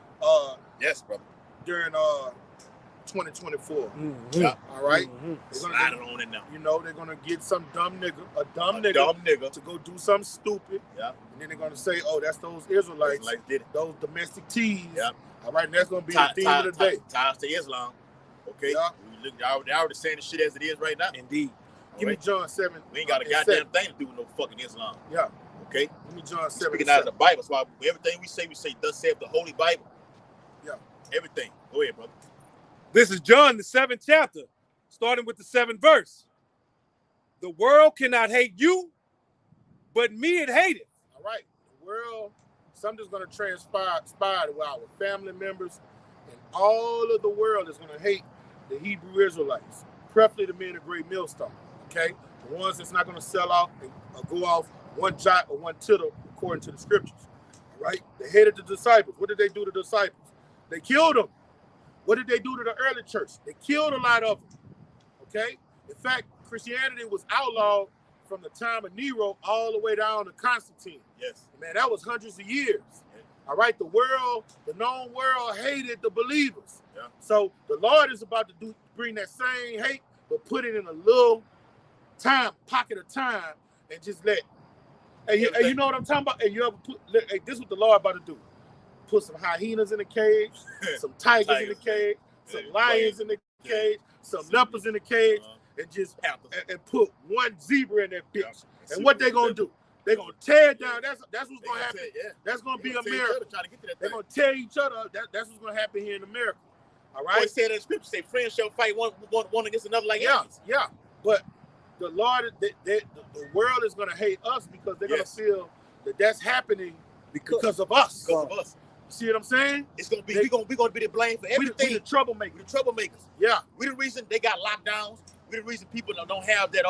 Speaker 2: Yes,
Speaker 1: brother.
Speaker 2: During 2024.
Speaker 1: Mm-hmm. Yeah.
Speaker 2: All right.
Speaker 1: Mm-hmm. Slide it on in now.
Speaker 2: You know, they're gonna get some dumb nigga to go do something stupid.
Speaker 1: Yeah.
Speaker 2: And then they're gonna say, "Oh, that's those Israelites, those domestic teas."
Speaker 1: Yeah.
Speaker 2: All right, and that's gonna be the theme of the day.
Speaker 1: Ties to Islam. Okay.
Speaker 2: Yeah.
Speaker 1: They're already saying the shit as it is right now.
Speaker 3: Indeed.
Speaker 2: Give me John 7.
Speaker 1: We ain't got a goddamn thing to do with no fucking Islam.
Speaker 2: Yeah.
Speaker 1: Okay.
Speaker 2: Give me John 7.
Speaker 1: Speaking out of the Bible, so everything we say, thus saith the Holy Bible.
Speaker 2: Yeah.
Speaker 1: Everything. Go ahead, brother.
Speaker 3: This is John, the 7th chapter, starting with the 7th verse. The world cannot hate you, but me it hateth.
Speaker 2: All right. The world, something's going to transpire with our family members, and all of the world is going to hate the Hebrew Israelites, preferably the men of Great Millstone. Okay? The ones that's not going to sell out and go off one jot or one tittle according to the scriptures. All right? They hated the disciples. What did they do to the disciples? They killed them. What did they do to the early church? They killed a lot of them. Okay? In fact, Christianity was outlawed from the time of Nero all the way down to Constantine.
Speaker 1: Yes.
Speaker 2: Man, that was hundreds of years. Yeah. All right? The known world hated the believers.
Speaker 1: Yeah.
Speaker 2: So the Lord is about to bring that same hate, but put it in a little pocket of time, and just let. Hey, you know what I'm talking about? Hey, this is what the Lord about to do. Put some hyenas in the cage, some tigers in the cage, some lions in the cage, some leopards in the cage, and just and put one zebra in that bitch. And what they gonna do? They gonna tear it down. That's what's gonna happen. That's gonna be America. They're gonna tear each other up. That's what's gonna happen here in America. All right.
Speaker 1: Boy, said that scripture say friends shall fight one against another like enemies.
Speaker 2: Yeah. But the Lord, the world is gonna hate us because they're gonna feel that that's happening because of us.
Speaker 1: Because of us.
Speaker 2: See what I'm saying?
Speaker 1: It's gonna be we're gonna be the blame for everything.
Speaker 2: We the troublemakers.
Speaker 1: The troublemakers.
Speaker 2: Yeah.
Speaker 1: We the reason they got lockdowns. We the reason people don't have that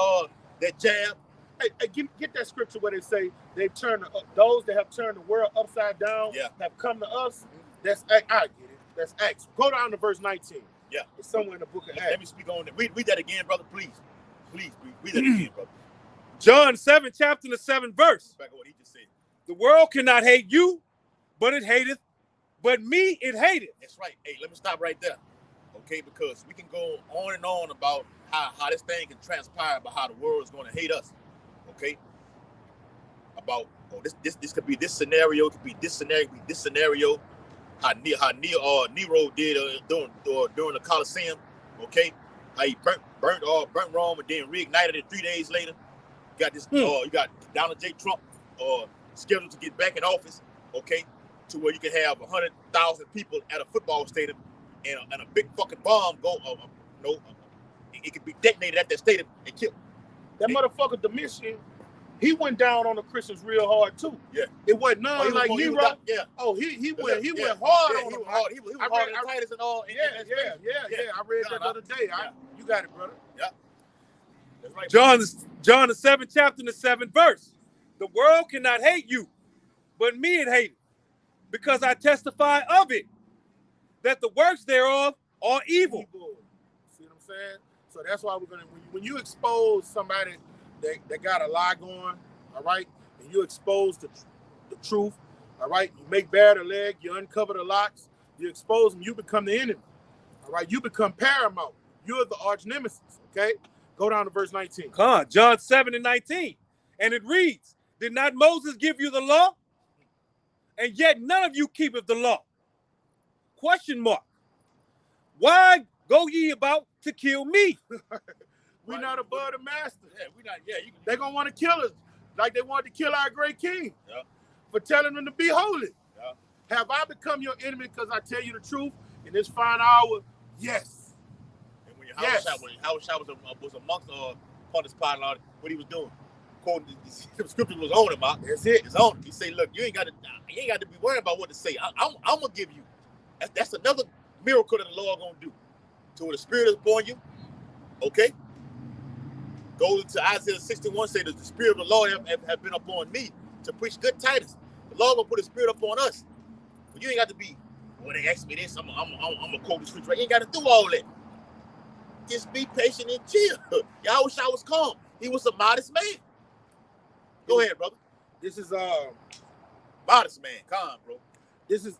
Speaker 1: jab.
Speaker 2: Hey, get that scripture where they say they've turned those that have turned the world upside down have come to us. That's I get it. That's Acts. Go down to verse 19.
Speaker 1: Yeah.
Speaker 2: It's somewhere in the book of Acts.
Speaker 1: Let me speak on that. Read that again, brother, please. Please read that again, brother.
Speaker 3: John 7th chapter, the 7th verse.
Speaker 1: Back on what he just said.
Speaker 3: The world cannot hate you, but it hateth. But me, it hated.
Speaker 1: That's right. Hey, let me stop right there. Okay, because we can go on and on about how this thing can transpire, about how the world is going to hate us. Okay? About this could be this scenario, it could be this scenario, how Nero did during the Colosseum. Okay? How he burnt Rome and then reignited it 3 days later. Got this you got Donald J. Trump scheduled to get back in office. Okay? To where you can have 100,000 people at a football stadium and a big fucking bomb it could be detonated at that stadium and killed.
Speaker 2: That motherfucker Domitian, he went down on the Christians real hard too.
Speaker 1: Yeah.
Speaker 2: It wasn't none like Nero.
Speaker 1: Yeah.
Speaker 2: Oh, he went hard on them.
Speaker 1: He was hard on Titus and all.
Speaker 2: Yeah. I read that the other day. You got it, brother.
Speaker 1: Yeah. That's right.
Speaker 3: John the 7th chapter, the 7th verse. The world cannot hate you, but me it hated. Because I testify of it, that the works thereof are evil.
Speaker 2: See what I'm saying? So that's why we're gonna when you expose somebody that got a lie going, all right, and you expose the truth, all right, you make bare the leg, you uncover the locks, you expose them, you become the enemy, all right, you become paramount. You're the arch nemesis. Okay, go down to verse 19.
Speaker 3: John 7 and 19, and it reads, "Did not Moses give you the law? And yet none of you keepeth the law." Question mark. Why go ye about to kill me?
Speaker 2: We're not above the master.
Speaker 1: Yeah, we not. Yeah,
Speaker 2: they're gonna want to kill us like they wanted to kill our great king.
Speaker 1: Yeah. For
Speaker 2: telling them to be holy.
Speaker 1: Yeah.
Speaker 2: Have I become your enemy because I tell you the truth in this fine hour? Yes.
Speaker 1: And when Howard was amongst Pontius Pilate, what he was doing? quoting the scripture was on him.
Speaker 2: That's it.
Speaker 1: It's on him. He say, look, you ain't got to be worried about what to say. I'm gonna give you. That's another miracle that the Lord gonna do. So when the Spirit is upon you, okay. Go to Isaiah 61. Say that the Spirit of the Lord have been upon me to preach good tidings. The Lord gonna put His Spirit upon us. But you ain't got to be. When they ask me this, I'm gonna quote the scripture. You ain't got to do all that. Just be patient and chill. Yahushua was calm. He was a modest man. Go ahead, brother.
Speaker 2: This is
Speaker 1: modest man. Calm, bro.
Speaker 2: This is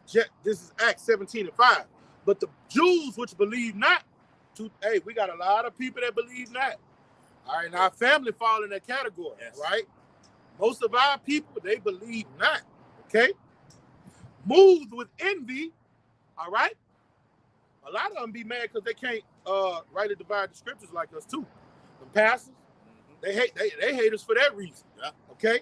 Speaker 2: Acts 17:5. But the Jews which believe not, hey, we got a lot of people that believe not. All right, now our family fall in that category, yes. Right? Most of our people, they believe not. Okay? Moved with envy, all right? A lot of them be mad because they can't write and divide the scriptures like us too. The pastors, they hate us for that reason.
Speaker 1: Yeah.
Speaker 2: Okay?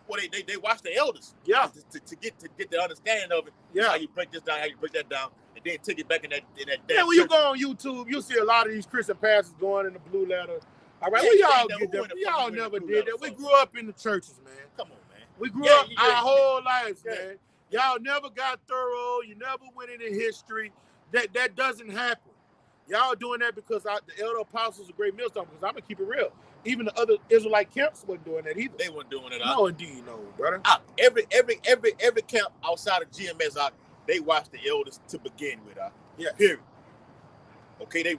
Speaker 1: Well, they watch the elders.
Speaker 2: Yeah.
Speaker 1: To get the understanding of it.
Speaker 2: Yeah.
Speaker 1: How you break this down, how you break that down, and then take it back in that.
Speaker 2: Yeah, when you go on YouTube, you see a lot of these Christian pastors going in the blue letter. All right, we all get that. We all never did that. We grew up in the churches, man.
Speaker 1: Come on, man.
Speaker 2: We grew up our whole lives, man. Y'all never got thorough. You never went into history. That doesn't happen. Y'all doing that because the elder apostles are great millstone. Because I'm gonna keep it real. Even the other Israelite camps wasn't doing that either.
Speaker 1: They weren't doing it.
Speaker 2: No, indeed, no, brother.
Speaker 1: Every camp outside of GMS, they watch the elders to begin with.
Speaker 2: Yeah.
Speaker 1: Period. Okay, they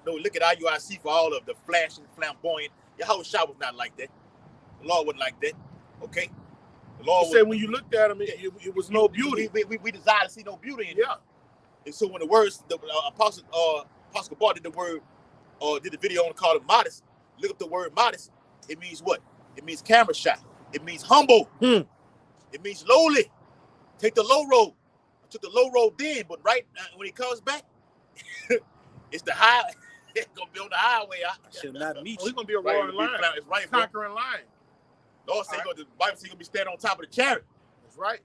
Speaker 1: know. Look at IUIC for all of the flashing, flamboyant. Yahushua was not like that. The Lord wasn't like that. Okay. The Lord
Speaker 2: said when you looked at him, it was no beauty.
Speaker 1: We desire to see no beauty in it.
Speaker 2: Yeah.
Speaker 1: And so when the words, the Apostle Gabar did did the video on called it modest. Look up the word modest. It means what? It means camera shy. It means humble. It means lowly. Take the low road. I took the low road then, but right when he comes back, it's the high. It's gonna be on the highway.
Speaker 3: I shall not meet you.
Speaker 2: He's gonna be a roaring lion.
Speaker 1: It's right,
Speaker 2: conquering lion.
Speaker 1: Lord said, the Bible says he's gonna be standing on top of the chariot.
Speaker 2: That's right.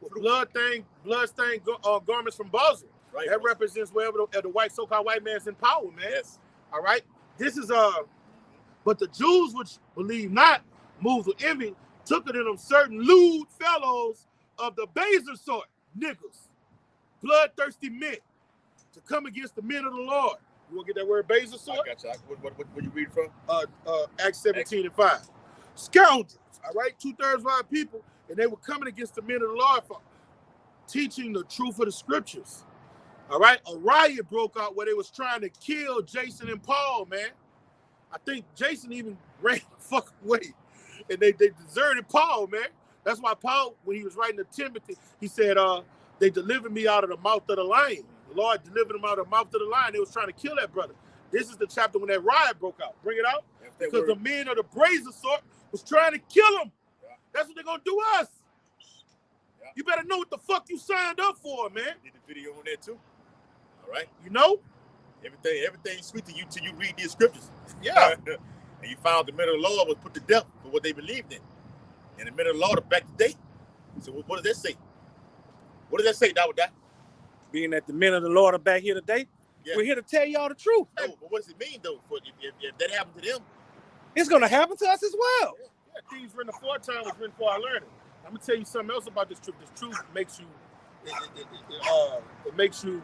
Speaker 2: With blood-stained garments from Bosnia.
Speaker 1: Right,
Speaker 2: that represents wherever the white so-called white man's in power, man.
Speaker 1: Yes.
Speaker 2: All right. This is but the Jews which believe not, moved with envy, took it in them certain lewd fellows of the baser sort, niggas, bloodthirsty men, to come against the men of the Lord. You want to get that word baser sort?
Speaker 1: I got you. What you read from?
Speaker 2: Acts 17:5. Scoundrels. All right, 2/3 of our people, and they were coming against the men of the Lord for teaching the truth of the scriptures. All right, a riot broke out where they was trying to kill Jason and Paul, man. I think Jason even ran the fuck away, and they deserted Paul, man. That's why Paul, when he was writing to Timothy, he said, they delivered me out of the mouth of the lion. The Lord delivered him out of the mouth of the lion. They was trying to kill that brother. This is the chapter when that riot broke out. Bring it out. Because the men of the brazen sort was trying to kill him. Yeah. That's what they're going to do us. Yeah. You better know what the fuck you signed up for, man.
Speaker 1: Did the video on there too. All right.
Speaker 2: You know?
Speaker 1: Everything's sweet to you till you read these scriptures.
Speaker 2: Yeah.
Speaker 1: And you found the men of the Lord was put to death for what they believed in. And the men of the Lord are back today. So what does that say? What does that say, that?
Speaker 3: Being that the men of the Lord are back here today, we're here to tell y'all the truth.
Speaker 1: No, but what does it mean, though, if that happened to them?
Speaker 3: It's going to happen to us as well.
Speaker 2: Yeah, things written aforetime was written for our learning. I'm going to tell you something else about this truth. This truth makes you, it makes you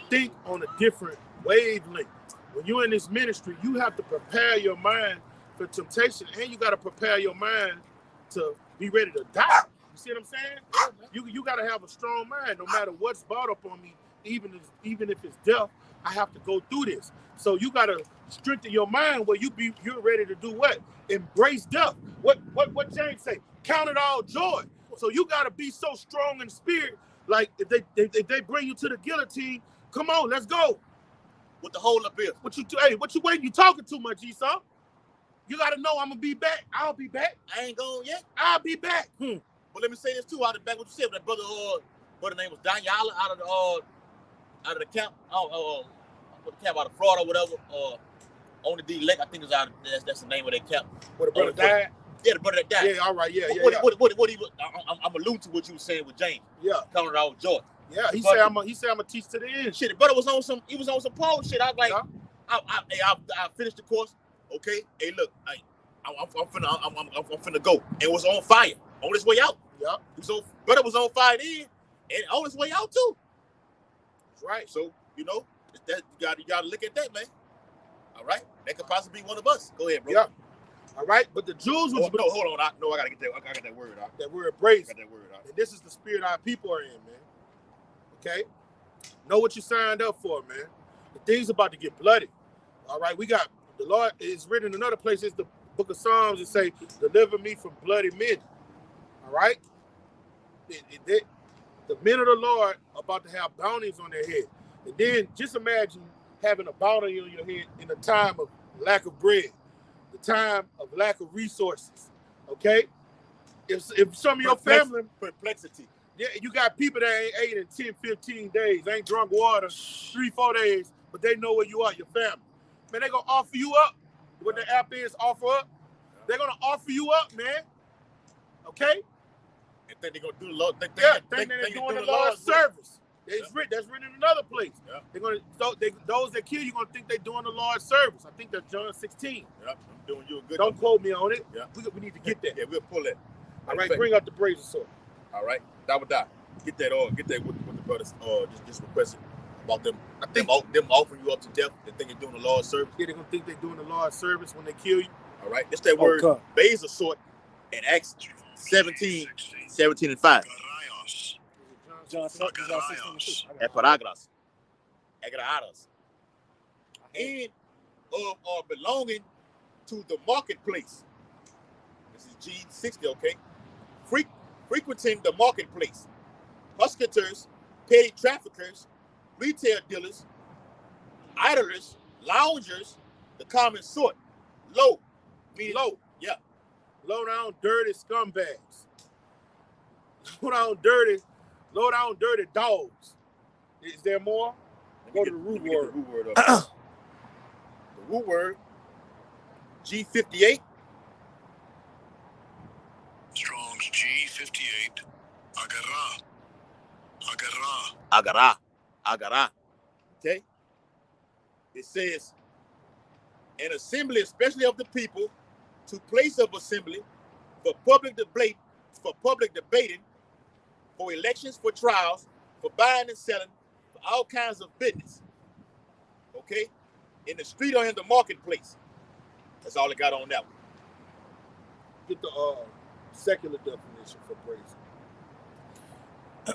Speaker 2: think on a different wavelength. When you're in this ministry, you have to prepare your mind for temptation, and you got to prepare your mind to be ready to die. You see what I'm saying? You got to have a strong mind, no matter what's brought up on me, even if it's death. I have to go through this. So you got to strengthen your mind where you're ready to do what? Embrace death. What James say? Count it all joy. So you got to be so strong in spirit. Like if they bring you to the guillotine, come on, let's go.
Speaker 1: With the hole up here.
Speaker 2: What you waiting? You talking too much, Esau. You got to know I'm going to be back. I'll be back.
Speaker 1: I ain't going yet.
Speaker 2: I'll be back.
Speaker 1: But let me say this too, out of the back, what you said, that brother, what the name was, Daniela, out of the camp, the camp out of Florida or whatever, on the D Lake, I think that's the name of that camp.
Speaker 2: Where the brother died?
Speaker 1: Yeah, the brother that died.
Speaker 2: Yeah, all right, yeah.
Speaker 1: I'm alluding to what you were saying with James.
Speaker 2: Yeah.
Speaker 1: Counting it out with joy.
Speaker 2: Yeah, he said I'm gonna teach to the end.
Speaker 1: Shit, the brother was on some Paul shit. I was like, I finished the course. Okay, hey, look, I'm finna go. And was on fire on his way out.
Speaker 2: Yep.
Speaker 1: So brother was on fire then and on his way out too.
Speaker 2: That's right.
Speaker 1: So that you gotta look at that, man. All right, that could possibly be one of us. Go ahead, bro.
Speaker 2: Yeah. All right, but the Jews was
Speaker 1: no, hold on. I gotta get that. I got that word out.
Speaker 2: That word brazen.
Speaker 1: I got that word out.
Speaker 2: And this is the spirit our people are in, man. Okay? Know what you signed up for, man. The thing's about to get bloody. All right, we got the Lord is written in another place. It's the book of Psalms and say, deliver me from bloody men. All right? The men of the Lord are about to have bounties on their head. And then just imagine having a bounty on your head in a time of lack of bread, the time of lack of resources. Okay? If some of your family
Speaker 1: perplexity.
Speaker 2: Yeah, you got people that ain't ate in 10, 15 days, ain't drunk water 3-4 days, but they know where you are, your family. Man, they gonna offer you up. What the app is, offer up. They're gonna offer you up, man. Okay?
Speaker 1: And think they're gonna do the Lord.
Speaker 2: Think they're doing the Lord's service. That's written in another place. Yeah. They're gonna those that kill you gonna think they're doing the Lord's service. I think that's John 16.
Speaker 1: Yeah, I'm doing you a good.
Speaker 2: Don't quote me on it.
Speaker 1: Yeah.
Speaker 2: We need to get that.
Speaker 1: Yeah, we'll pull that.
Speaker 2: All right, bring up the brazen sword.
Speaker 1: All right, die. Get that what the brothers just requested about them. I think them offering you up to death. They think they're doing the Lord's service.
Speaker 2: Yeah, they're gonna think they're doing the Lord's service when they kill you.
Speaker 1: All right, it's that word basil sword in Acts 17:5.
Speaker 3: John 16.
Speaker 1: Eparagras. Agradas. And are belonging to the marketplace. This is G60, okay? Frequenting the marketplace. Hustlers, petty traffickers, retail dealers, idlers, loungers, the common sort. Low. Meaning low. Yeah.
Speaker 2: Low down, dirty scumbags. Low down, dirty dogs. Is there more? Go to the root word.
Speaker 1: The root word, G58.
Speaker 4: Strong's G58.
Speaker 1: Agara. Okay? It says, an assembly, especially of the people, to place of assembly for public debate, for elections, for trials, for buying and selling, for all kinds of business. Okay? In the street or in the marketplace. That's all I got on that one.
Speaker 2: Get the secular definition for brazen.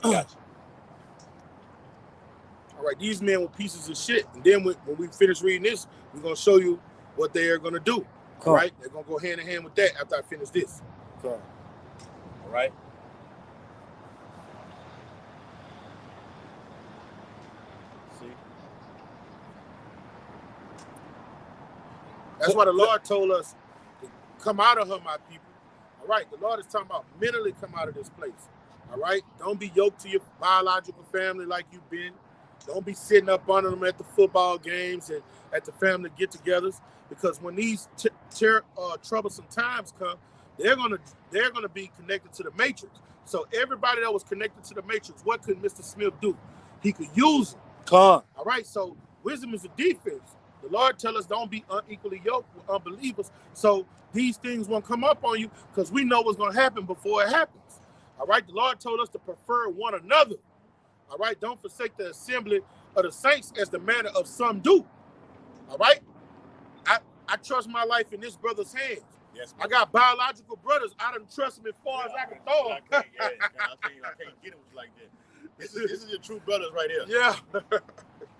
Speaker 1: Gotcha.
Speaker 2: All right, these men were pieces of shit. And then when we finish reading this, we're going to show you what they are going to do. Cool. All right? They're going to go hand in hand with that after I finish this.
Speaker 1: Cool. All right. See?
Speaker 2: That's why the Lord told us to come out of her, my people. All right? The Lord is talking about mentally come out of this place. All right? Don't be yoked to your biological family like you've been. Don't be sitting up under them at the football games and at the family get-togethers, because when these troublesome times come, they're gonna be connected to the matrix. So everybody that was connected to the matrix, what could Mr. Smith do? He could use them. All right. So wisdom is a defense. The Lord tell us don't be unequally yoked with unbelievers. So these things won't come up on you because we know what's gonna happen before it happens. All right. The Lord told us to prefer one another. All right, don't forsake the assembly of the saints as the manner of some do. All right, I trust my life in this brother's hands.
Speaker 1: Yes,
Speaker 2: I got biological brothers. I done trust them as far as I can throw them.
Speaker 1: I can't get them like that. This is your true brothers right here.
Speaker 2: Yeah.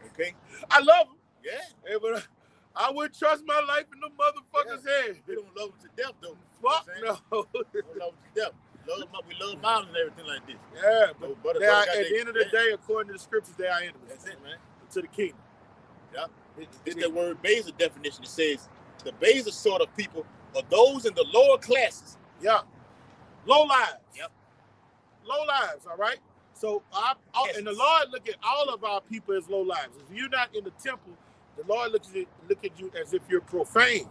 Speaker 1: Okay.
Speaker 2: I love them.
Speaker 1: Yeah.
Speaker 2: Hey, but I wouldn't trust my life in them motherfuckers' hands.
Speaker 1: We don't love them to death, though.
Speaker 2: Fuck no.
Speaker 1: We don't love them to death. We love mountains and everything like this.
Speaker 2: Yeah, but at the end of the day, according to the scriptures, they are enemies.
Speaker 1: That's it, man.
Speaker 2: To the kingdom.
Speaker 1: Yeah. It's the word basil definition. It says the basil sort of people are those in the lower classes.
Speaker 2: Yeah. Low lives.
Speaker 1: Yep.
Speaker 2: Low lives, all right? So, and the Lord look at all of our people as low lives. If you're not in the temple, the Lord look at you as if you're profane,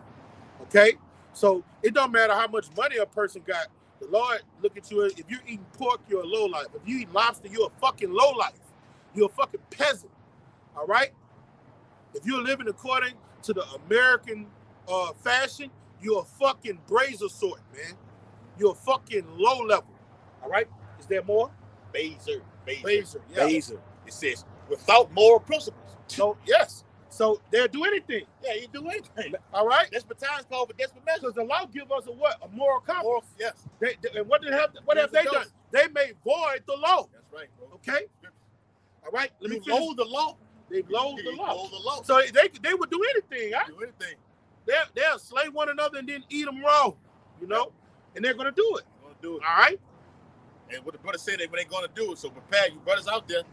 Speaker 2: okay? So, it don't matter how much money a person got. The Lord look at you as, if you're eating pork, you're a low life. If you eat lobster, you're a fucking low life. You're a fucking peasant, all right? If you're living according to the American fashion, You're a fucking brazier sort, man. You're a fucking low level. All right? Is there more?
Speaker 1: Baser.
Speaker 2: Yeah.
Speaker 3: Baser.
Speaker 1: It says without moral principles.
Speaker 2: So, yes. So they'll do anything.
Speaker 1: Yeah, you do anything.
Speaker 2: All right?
Speaker 1: Desperate times call for desperate measures.
Speaker 2: Because the law give us a what? A moral compass.
Speaker 1: Yes.
Speaker 2: And what have they done? They may void the law.
Speaker 1: That's right, bro.
Speaker 2: Okay? All right?
Speaker 1: Let me loathe the law.
Speaker 2: They loathe the law.
Speaker 1: Loathe the law.
Speaker 2: So they would do anything. Huh?
Speaker 1: Do anything.
Speaker 2: They'll slay one another and then eat them raw. You know? And they're going to do it.
Speaker 1: Gonna do it.
Speaker 2: All right?
Speaker 1: And what the brother said, when they're going to do it. So prepare you brothers out there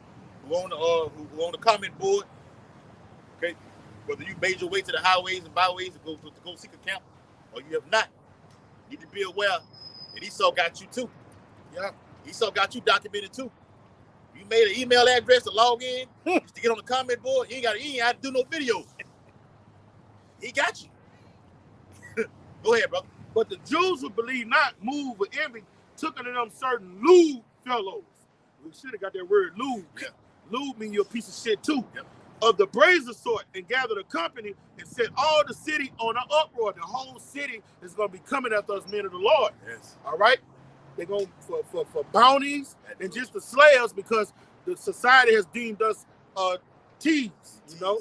Speaker 1: who on the comment board. Okay? Whether you made your way to the highways and byways to go seek a camp, or you have not, you need to be aware that Esau got you too.
Speaker 2: Yeah.
Speaker 1: Esau got you documented too. You made an email address to log in, just to get on the comment board. You ain't had to do no videos. He got you. Go ahead, brother.
Speaker 2: But the Jews who believe not, move with envy, took unto them certain lewd fellows. We should have got that word lewd.
Speaker 1: Yeah.
Speaker 2: Lewd mean you're a piece of shit too.
Speaker 1: Yep.
Speaker 2: Of the brazen sort, and gathered a company and set all the city on an uproar. The whole city is going to be coming after us, men of the Lord.
Speaker 1: Yes.
Speaker 2: All right? They're going for bounties and just to slay us because the society has deemed us thieves, you know?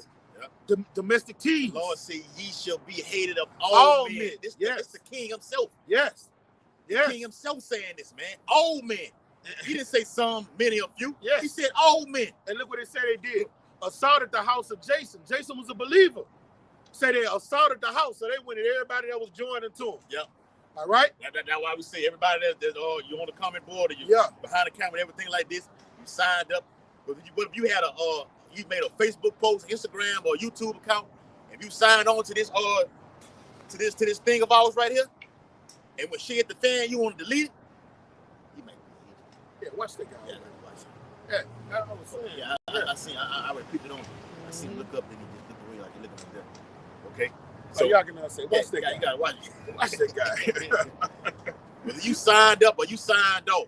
Speaker 1: Yep.
Speaker 2: Domestic thieves.
Speaker 1: The Lord say, ye shall be hated of all men. This
Speaker 2: yes.
Speaker 1: the king himself.
Speaker 2: Yes. Yes.
Speaker 1: The king himself saying this, man. All men. He didn't say some, many of you.
Speaker 2: Yes.
Speaker 1: He said all men.
Speaker 2: And look what they said they did. Assaulted the house of Jason. Jason was a believer. Say they assaulted the house, so they went at everybody that was joining to him.
Speaker 1: Yep.
Speaker 2: All right?
Speaker 1: That's why we say everybody that's you on the comment board or you behind the camera and everything like this, you signed up. But if you had you made a Facebook post, Instagram, or YouTube account, if you signed on to this to this thing of ours right here, and when she hit the fan, you want to delete it, you might delete it.
Speaker 2: Yeah, watch that guy.
Speaker 1: Yeah, watch it.
Speaker 2: Yeah, I was saying.
Speaker 1: Yeah, I repeat it on. I see him look up and he just look away like he looking like that. Okay.
Speaker 2: So y'all can now say, watch that guy.
Speaker 1: You gotta watch it.
Speaker 2: Watch that guy.
Speaker 1: Whether you signed up or you signed off,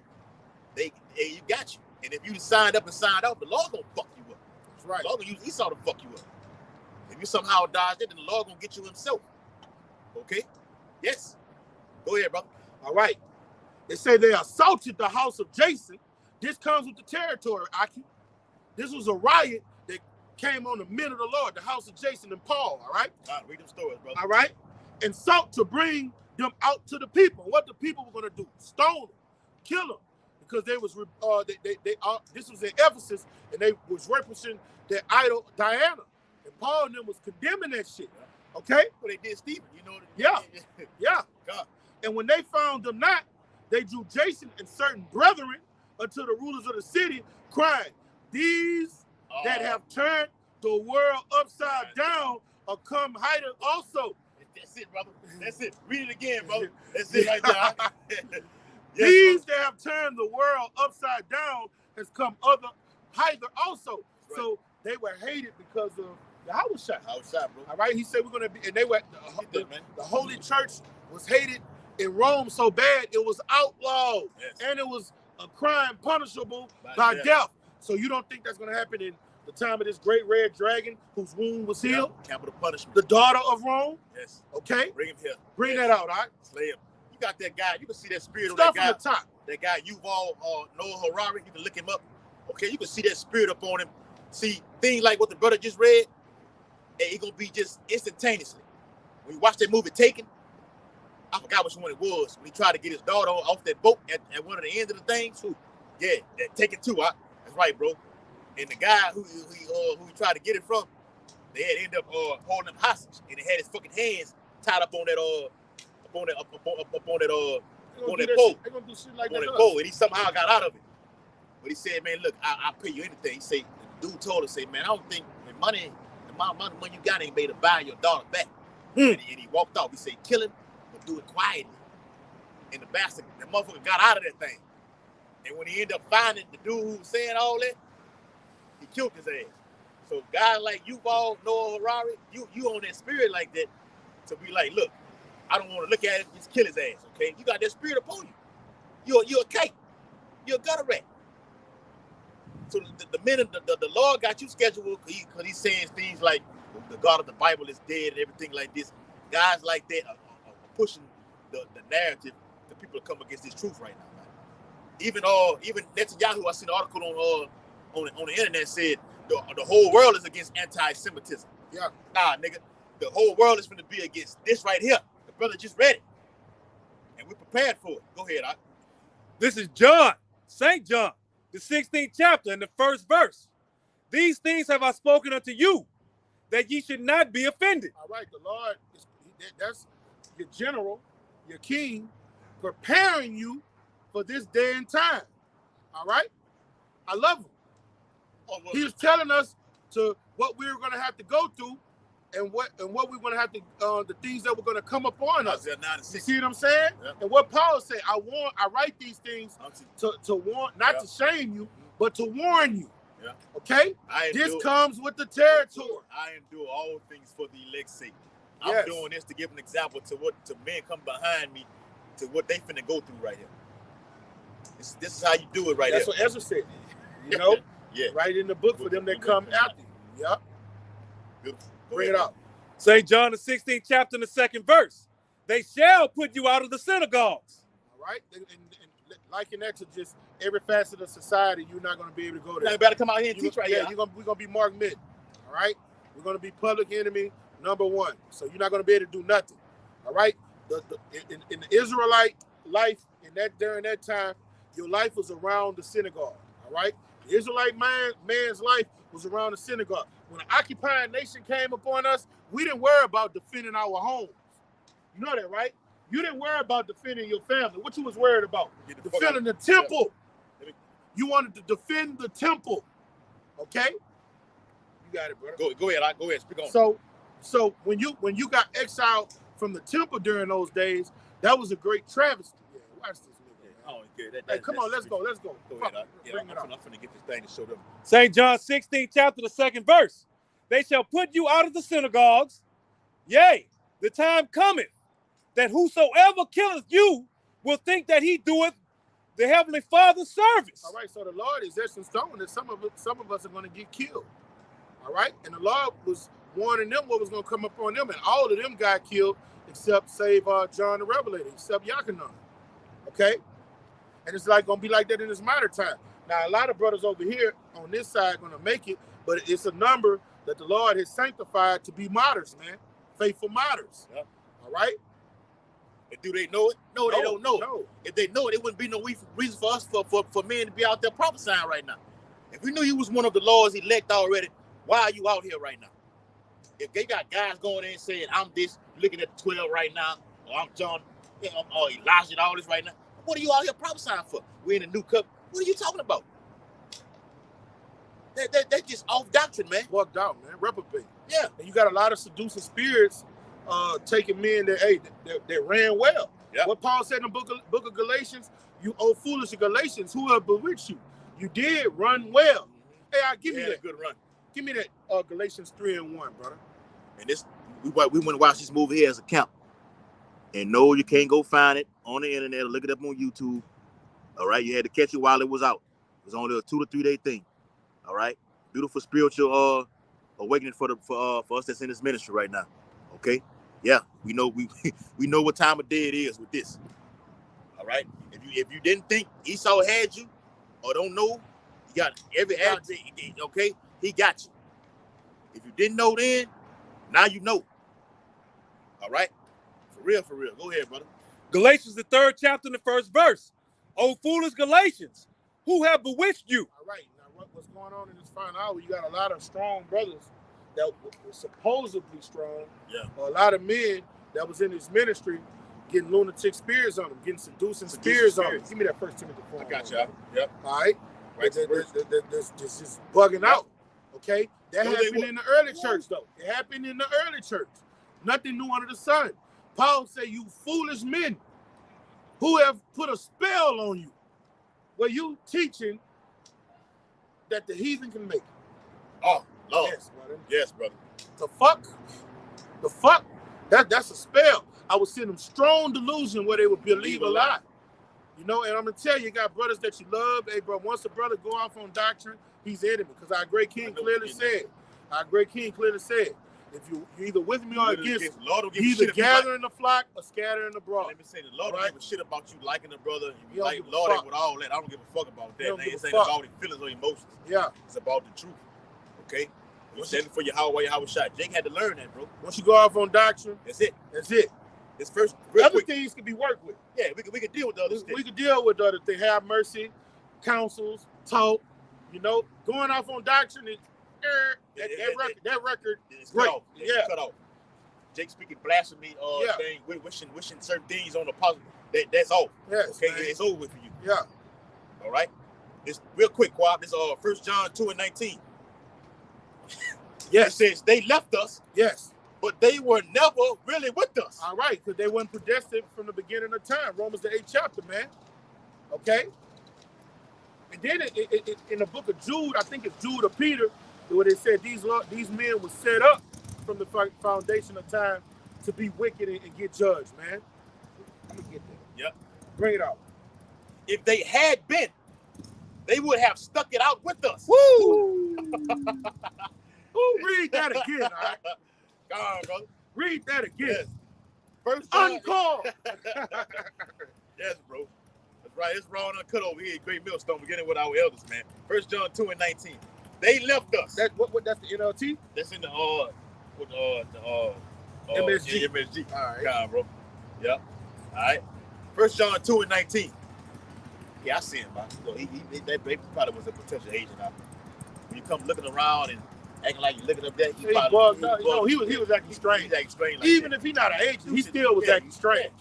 Speaker 1: they you got you. And if you signed up and signed off, the law gonna fuck you up.
Speaker 2: That's right.
Speaker 1: The law gonna use Esau to fuck you up. If you somehow dodged it, then the law gonna get you himself. Okay? Yes. Go ahead, brother.
Speaker 2: All right. They say they assaulted the house of Jason. This comes with the territory, Aki. This was a riot that came on the men of the Lord, the house of Jason and Paul, all right?
Speaker 1: All right, read them stories, brother.
Speaker 2: All right? And sought to bring them out to the people. What the people were going to do? Stone them, kill them, because they was this was in Ephesus, and they was representing their idol Diana, and Paul and them was condemning that shit. Okay?
Speaker 1: Well, they did Stephen, you know.
Speaker 2: Yeah. Yeah.
Speaker 1: God.
Speaker 2: And when they found them not, they drew Jason and certain brethren unto the rulers of the city, crying, these that have turned the world upside down are come hither also.
Speaker 1: That's it, brother. That's it. Read it again, brother. That's it right there. Yes,
Speaker 2: these that have turned the world upside down has come hither also. Right. So they were hated because of the house shot.
Speaker 1: Bro.
Speaker 2: All right, he said we're gonna be, and they were the Holy Church was hated in Rome so bad it was outlawed, and it was a crime punishable by death. So you don't think that's gonna happen in the time of this great red dragon whose wound was healed?
Speaker 1: Capital punishment.
Speaker 2: The daughter of Rome.
Speaker 1: Yes.
Speaker 2: Okay.
Speaker 1: Bring him here.
Speaker 2: Bring that out, all right?
Speaker 1: Slay him. You got that guy. You can see that spirit
Speaker 2: Stuff
Speaker 1: on that guy.
Speaker 2: from the top.
Speaker 1: That guy Yuval Noah Harari. You can look him up. Okay. You can see that spirit up on him. See things like what the brother just read. And it's gonna be just instantaneously. When you watch that movie Taken, I forgot which one it was. When he tried to get his daughter off that boat at one of the ends of the things. Yeah, that Taken 2. That's right, bro. And the guy who he tried to get it from, they had ended up holding him hostage, and they had his fucking hands tied up on that pole.
Speaker 2: They're gonna do shit like that.
Speaker 1: And he somehow got out of it. But he said, "Man, look, I'll pay you anything." He said, the dude told him, "Say, man, I don't think the amount of money you got ain't made to buy your daughter back." And he walked off. He said, "Kill him, but do it quietly." And the motherfucker got out of that thing. And when he ended up finding the dude who was saying all that, he killed his ass. So guys like Yuval Noah Harari, you on that spirit like that to be like, look, I don't want to look at it, just kill his ass, okay? You got that spirit upon you. You're a cake. You're a gutter rat. So the minute the Lord got you scheduled, because he's saying things like the God of the Bible is dead and everything like this. Guys like that are pushing the narrative that people are coming against this truth right now, man. Even Netanyahu, I seen an article on the internet said the whole world is against anti-Semitism.
Speaker 2: Yeah.
Speaker 1: Nah, nigga, the whole world is going to be against this right here. The brother just read it, and we're prepared for it. Go ahead,
Speaker 3: This is John, St. John, the 16th chapter and the first verse. These things have I spoken unto you, that ye should not be offended.
Speaker 2: All right, the Lord, that's your general, your king, preparing you for this day and time. All right? I love him. He was telling us to what we were going to have to go through and what we're going to have to, the things that were going to come upon us. You see what I'm saying?
Speaker 1: Yeah.
Speaker 2: And what Paul said, I write these things to warn, not to shame you, but to warn you.
Speaker 1: Yeah.
Speaker 2: Okay? This comes with the territory.
Speaker 1: I am doing all things for the elect's sake. I'm doing this to give an example to men come behind me, to what they finna go through right here. This is how you do it right
Speaker 2: That's
Speaker 1: here.
Speaker 2: what Ezra said. You know?
Speaker 1: Yeah.
Speaker 2: Right in the book for them that come after you. Yep.
Speaker 1: Beautiful.
Speaker 2: Bring it up.
Speaker 3: St. John, the 16th chapter and the second verse. They shall put you out of the synagogues.
Speaker 2: All right? And liken that to just every facet of society, you're not going to be able to go there.
Speaker 1: You better come out here and teach right here.
Speaker 2: We're going to be Mark Mid. All right? We're going to be public enemy number one. So you're not going to be able to do nothing. All right? In the Israelite life, during that time, your life was around the synagogue. All right? The Israelite man's life was around the synagogue. When an occupying nation came upon us, we didn't worry about defending our homes. You know that, right? You didn't worry about defending your family. What you was worried about? Defending the temple. You wanted to defend the temple. Okay? You got it, brother.
Speaker 1: Go ahead. Go ahead. Speak on.
Speaker 2: So when you got exiled from the temple during those days, that was a great travesty. Yeah, watch this.
Speaker 1: Oh, okay.
Speaker 2: Hey, come on, let's go.
Speaker 1: Go ahead. I'm finna get this thing to show them.
Speaker 3: St. John 16th chapter, the second verse. They shall put you out of the synagogues. Yea, the time cometh that whosoever killeth you will think that he doeth the Heavenly Father's service.
Speaker 2: All right, so the Lord is etched in stone that some of us are going to get killed. All right, and the Lord was warning them what was going to come upon them, and all of them got killed except John the Revelator, except Yachanan. Okay? And it's going to be like that in this modern time. Now, a lot of brothers over here on this side are going to make it, but it's a number that the Lord has sanctified to be martyrs, man. Faithful martyrs.
Speaker 1: Yeah.
Speaker 2: All right?
Speaker 1: And do they know it? No, they don't know
Speaker 2: it.
Speaker 1: If they know it, it wouldn't be no reason for us, for men to be out there prophesying right now. If we knew you was one of the Lord's elect already, why are you out here right now? If they got guys going in saying, I'm this, looking at the 12 right now, or I'm John, or Elijah and all this right now, what are you out here prophesying for? We're in a new cup. What are you talking about? That's just off doctrine, man.
Speaker 2: Walked out, man. Reprobate.
Speaker 1: Yeah.
Speaker 2: And you got a lot of seducing spirits taking men that ran well.
Speaker 1: Yep.
Speaker 2: What Paul said in the book of Galatians, you old foolish Galatians, who have bewitched you? You did run well. Hey, give me that.
Speaker 1: A good run.
Speaker 2: Give me that Galatians 3:1, brother.
Speaker 1: And this, we went to watch this movie here as a camp. And no, you can't go find it on the internet or look it up on YouTube. All right, you had to catch it while it was out. It was only a 2 to 3 day thing. All right, beautiful spiritual awakening for us that's in this ministry right now. Okay, yeah, we know we know what time of day it is with this. All right, if you didn't think Esau had you or don't know, you got every address. Okay, he got you. If you didn't know then, now you know. All right. For real. Go ahead, brother.
Speaker 3: Galatians, the 3rd chapter and the 1st verse. O foolish Galatians, who have bewitched you?
Speaker 2: All right. Now, what's going on in this final hour? You got a lot of strong brothers that were supposedly strong.
Speaker 1: Yeah.
Speaker 2: A lot of men that was in his ministry getting lunatic spears on them, getting seducing spears on them. Give me that 1 Timothy 4.
Speaker 1: I got you. Yep.
Speaker 2: All right.
Speaker 1: Right.
Speaker 2: This is bugging out. Okay. That happened in the early church, though. It happened in the early church. Nothing new under the sun. Paul said, you foolish men who have put a spell on you. Well, you teaching that the heathen can make it.
Speaker 1: Oh, Lord.
Speaker 2: Yes, brother.
Speaker 1: Yes, brother.
Speaker 2: The fuck? That's a spell. I was seeing them strong delusion where they would believe a lie. You know, and I'm going to tell you, you got brothers that you love. Hey, bro, once a brother go off on doctrine, he's enemy. Because our great king clearly said, If you're either with me or against me,
Speaker 1: Lord don't give a
Speaker 2: you
Speaker 1: shit
Speaker 2: either
Speaker 1: if you
Speaker 2: gather in the flock or scatter in the broad.
Speaker 1: Let me say, the Lord
Speaker 2: Right.
Speaker 1: don't give a shit about you liking the brother.
Speaker 2: He don't
Speaker 1: Like
Speaker 2: give a
Speaker 1: Lord ain't
Speaker 2: fuck.
Speaker 1: with all that. I don't give a fuck about
Speaker 2: He
Speaker 1: that.
Speaker 2: don't
Speaker 1: Man,
Speaker 2: give
Speaker 1: this
Speaker 2: a
Speaker 1: ain't
Speaker 2: fuck.
Speaker 1: about the feelings or emotions.
Speaker 2: Yeah.
Speaker 1: It's about the truth. Okay? You standing for your how shot. Jake had to learn that, bro.
Speaker 2: Once you go off on doctrine,
Speaker 1: That's it.
Speaker 2: that's it.
Speaker 1: It's first real
Speaker 2: Other
Speaker 1: quick.
Speaker 2: things can be worked with.
Speaker 1: Yeah, we can deal with the other stuff.
Speaker 2: We can deal with the other thing. Have mercy, counsels, talk. You know, going off on doctrine is that record.
Speaker 1: It's
Speaker 2: Great.
Speaker 1: cut off.
Speaker 2: Yeah.
Speaker 1: It's cut off. Jake speaking blasphemy,
Speaker 2: Yeah.
Speaker 1: thing, wishing certain things on the positive. That's off.
Speaker 2: Yes,
Speaker 1: Okay,
Speaker 2: man.
Speaker 1: it's over with for you.
Speaker 2: Yeah.
Speaker 1: All right. It's real quick, Quab. This 1 John 2:19.
Speaker 2: Yes.
Speaker 1: It says they left us,
Speaker 2: Yes.
Speaker 1: but they were never really with us.
Speaker 2: All right, because they weren't predestined from the beginning of time. Romans the 8th chapter, man. Okay. And then in the book of Jude, I think it's Jude or Peter, where they said these men were set up from the foundation of time to be wicked and get judged, man. Let me get that.
Speaker 1: Yep.
Speaker 2: Bring it out.
Speaker 1: If they had been, they would have stuck it out with us.
Speaker 2: Woo! Ooh, read that again, all right?
Speaker 1: Come on, brother.
Speaker 2: Read that again.
Speaker 1: Yes. First John.
Speaker 2: Uncalled.
Speaker 1: Yes, bro. That's right. It's raw and uncut over here at Great Millstone. We're getting with our elders, man. 1 John 2:19. They left us.
Speaker 2: That's the NLT?
Speaker 1: That's in the
Speaker 2: MSG.
Speaker 1: MSG.
Speaker 2: All right.
Speaker 1: Come on, bro. Yep. All right. 1 John 2:19. Yeah, I see him, man. So that baby probably was a potential agent out there. When you come looking around and acting like you're looking up there,
Speaker 2: He was acting strange.
Speaker 1: He's acting strange. Like
Speaker 2: Even
Speaker 1: that.
Speaker 2: if he's not an agent, he still was acting strange.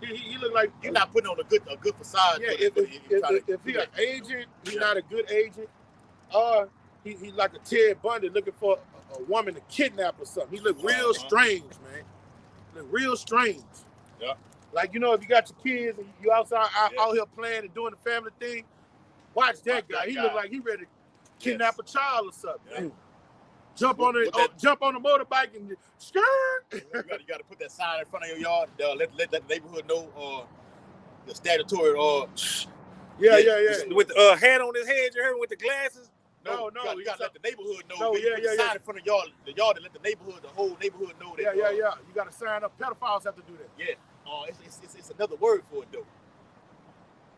Speaker 2: He looked like
Speaker 1: You're not putting on a good facade.
Speaker 2: Yeah,
Speaker 1: for it,
Speaker 2: if he's an agent, he's not a good agent. He's like a Ted Bundy looking for a woman to kidnap or something. He looked real strange, man. Look real strange.
Speaker 1: Yeah.
Speaker 2: Like, you know, if you got your kids and you outside out here playing and doing the family thing, watch that guy. He look like he ready to kidnap a child or something.
Speaker 1: Yeah.
Speaker 2: Jump on the motorbike and skirt.
Speaker 1: You got to put that sign in front of your yard. Let the neighborhood know the statutory.
Speaker 3: With the hat on his head, you heard with the glasses.
Speaker 1: No, you got to let the neighborhood know.
Speaker 2: No,
Speaker 1: sign in front of the yard to let the whole neighborhood know that.
Speaker 2: Yeah. You got to sign up. Pedophiles have to do that.
Speaker 1: Yeah. It's another word for it though.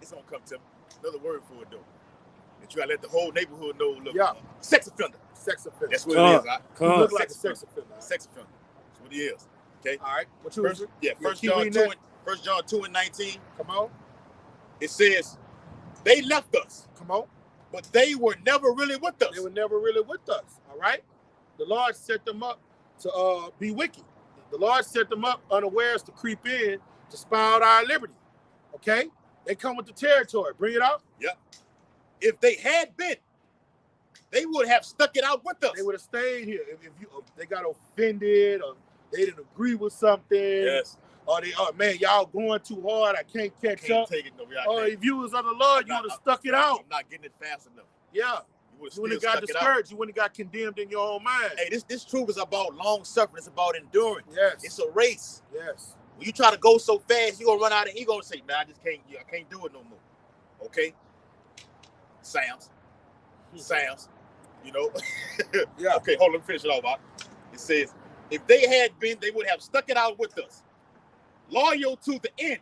Speaker 1: It's gonna come to me. Another word for it though. That you gotta let the whole neighborhood know. Look, sex offender.
Speaker 2: Sex offender.
Speaker 1: That's what it is. Right?
Speaker 2: He look like a sex offender. Right?
Speaker 1: Sex offender. That's what he is. Okay.
Speaker 2: All right. What you
Speaker 1: First,
Speaker 2: yeah.
Speaker 1: 1 John 2:19.
Speaker 2: Come on.
Speaker 1: It says they left us.
Speaker 2: Come on.
Speaker 1: But they were never really with us.
Speaker 2: They were never really with us. All right. The Lord set them up to be wicked. The Lord set them up unawares to creep in to spy out our liberty. Okay? They come with the territory. Bring it out.
Speaker 1: Yep. If they had been, they would have stuck it out with us.
Speaker 2: They would have stayed here. If they got offended or they didn't agree with something.
Speaker 1: Yes.
Speaker 2: Or they, man, y'all going too hard. I can't catch up.
Speaker 1: Take it, no,
Speaker 2: or if you was on the Lord, you would have stuck it out.
Speaker 1: I'm not getting it fast enough.
Speaker 2: Yeah. You wouldn't have got discouraged. You wouldn't have got condemned in your own mind.
Speaker 1: Hey, this truth is about long suffering. It's about enduring.
Speaker 2: Yes.
Speaker 1: It's a race.
Speaker 2: Yes.
Speaker 1: When you try to go so fast, you're gonna run out and you're gonna say, man, I can't do it no more. Okay? Sam's. You know?
Speaker 2: Yeah.
Speaker 1: Okay, hold on, let me finish it off. It says, if they had been, they would have stuck it out with us. Loyal to the end.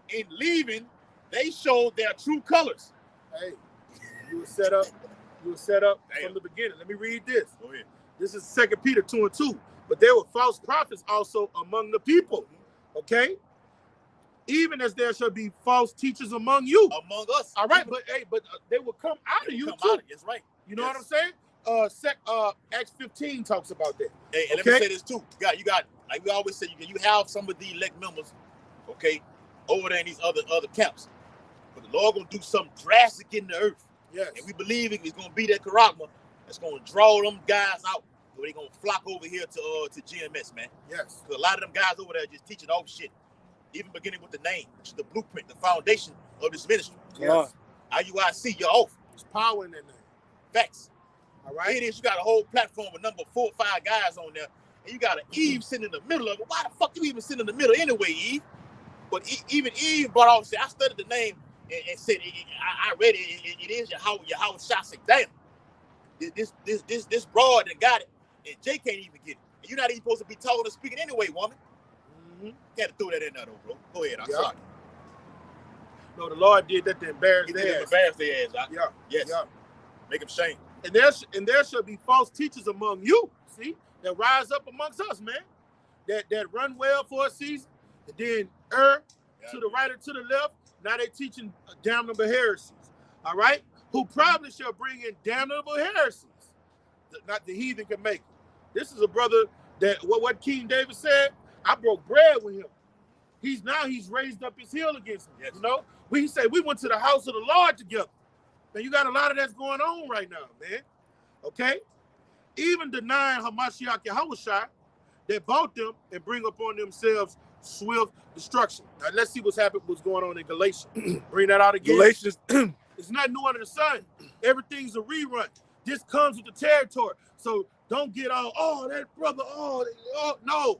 Speaker 1: In leaving, they showed their true colors.
Speaker 2: Hey, you were set up
Speaker 1: Damn.
Speaker 2: from the beginning. Let me read this.
Speaker 1: Go ahead.
Speaker 2: This is 2 Peter 2:2. But there were false prophets also among the people. Okay? Even as there shall be false teachers among you.
Speaker 1: Among us.
Speaker 2: All right, but they will come out of you too.
Speaker 1: That's right.
Speaker 2: You know what I'm saying? Acts 15 talks about that.
Speaker 1: Hey, and let me say this too. You got like we always say, you have some of the elect members, okay, over there in these other camps. But the Lord gonna do something drastic in the earth.
Speaker 2: Yes.
Speaker 1: And we believe it's gonna be that charisma that's gonna draw them guys out. So they're gonna flock over here to GMS, man.
Speaker 2: Yes.
Speaker 1: Because a lot of them guys over there just teaching off shit. Even beginning with the name, which is the blueprint, the foundation of this ministry.
Speaker 2: Yes.
Speaker 1: IUIC, you're off.
Speaker 2: There's power in that name.
Speaker 1: Facts.
Speaker 2: All right.
Speaker 1: It is. You got a whole platform with number 4 or 5 guys on there, and you got an Eve sitting in the middle of it. Why the fuck you even sit in the middle anyway, Eve? But even Eve brought off. Said, I studied the name and said, I read it. It is Yahweh Shasik. Damn. This broad that got it. and Jay can't even get it. And you're not even supposed to be talking or speaking anyway, woman.
Speaker 2: Mm-hmm.
Speaker 1: Got to throw that in there, though, bro. Go ahead. I'm
Speaker 2: Yeah.
Speaker 1: sorry.
Speaker 2: No, the Lord did that to embarrass
Speaker 1: He
Speaker 2: their
Speaker 1: did
Speaker 2: ass.
Speaker 1: embarrass their ass.
Speaker 2: Yeah.
Speaker 1: Yes.
Speaker 2: Yeah.
Speaker 1: Make them shame.
Speaker 2: And there shall be false teachers among you, see, that rise up amongst us, man. That run well for a season, and then to the right or to the left. Now they teaching damnable heresies. All right? Who probably shall bring in damnable heresies. Not the heathen can make it. This is a brother that what King David said, I broke bread with him. He's raised up his heel against me.
Speaker 1: Yes.
Speaker 2: You know? We say we went to the house of the Lord together. Man, you got a lot of that's going on right now, man. Okay? Even denying Hamashiach Yahushua, they bought them and bring upon themselves swift destruction. Now let's see what's going on in Galatians. Bring that out again.
Speaker 3: Galatians.
Speaker 2: It's not new under the sun. Everything's a rerun. This comes with the territory. So don't get all, that brother, no.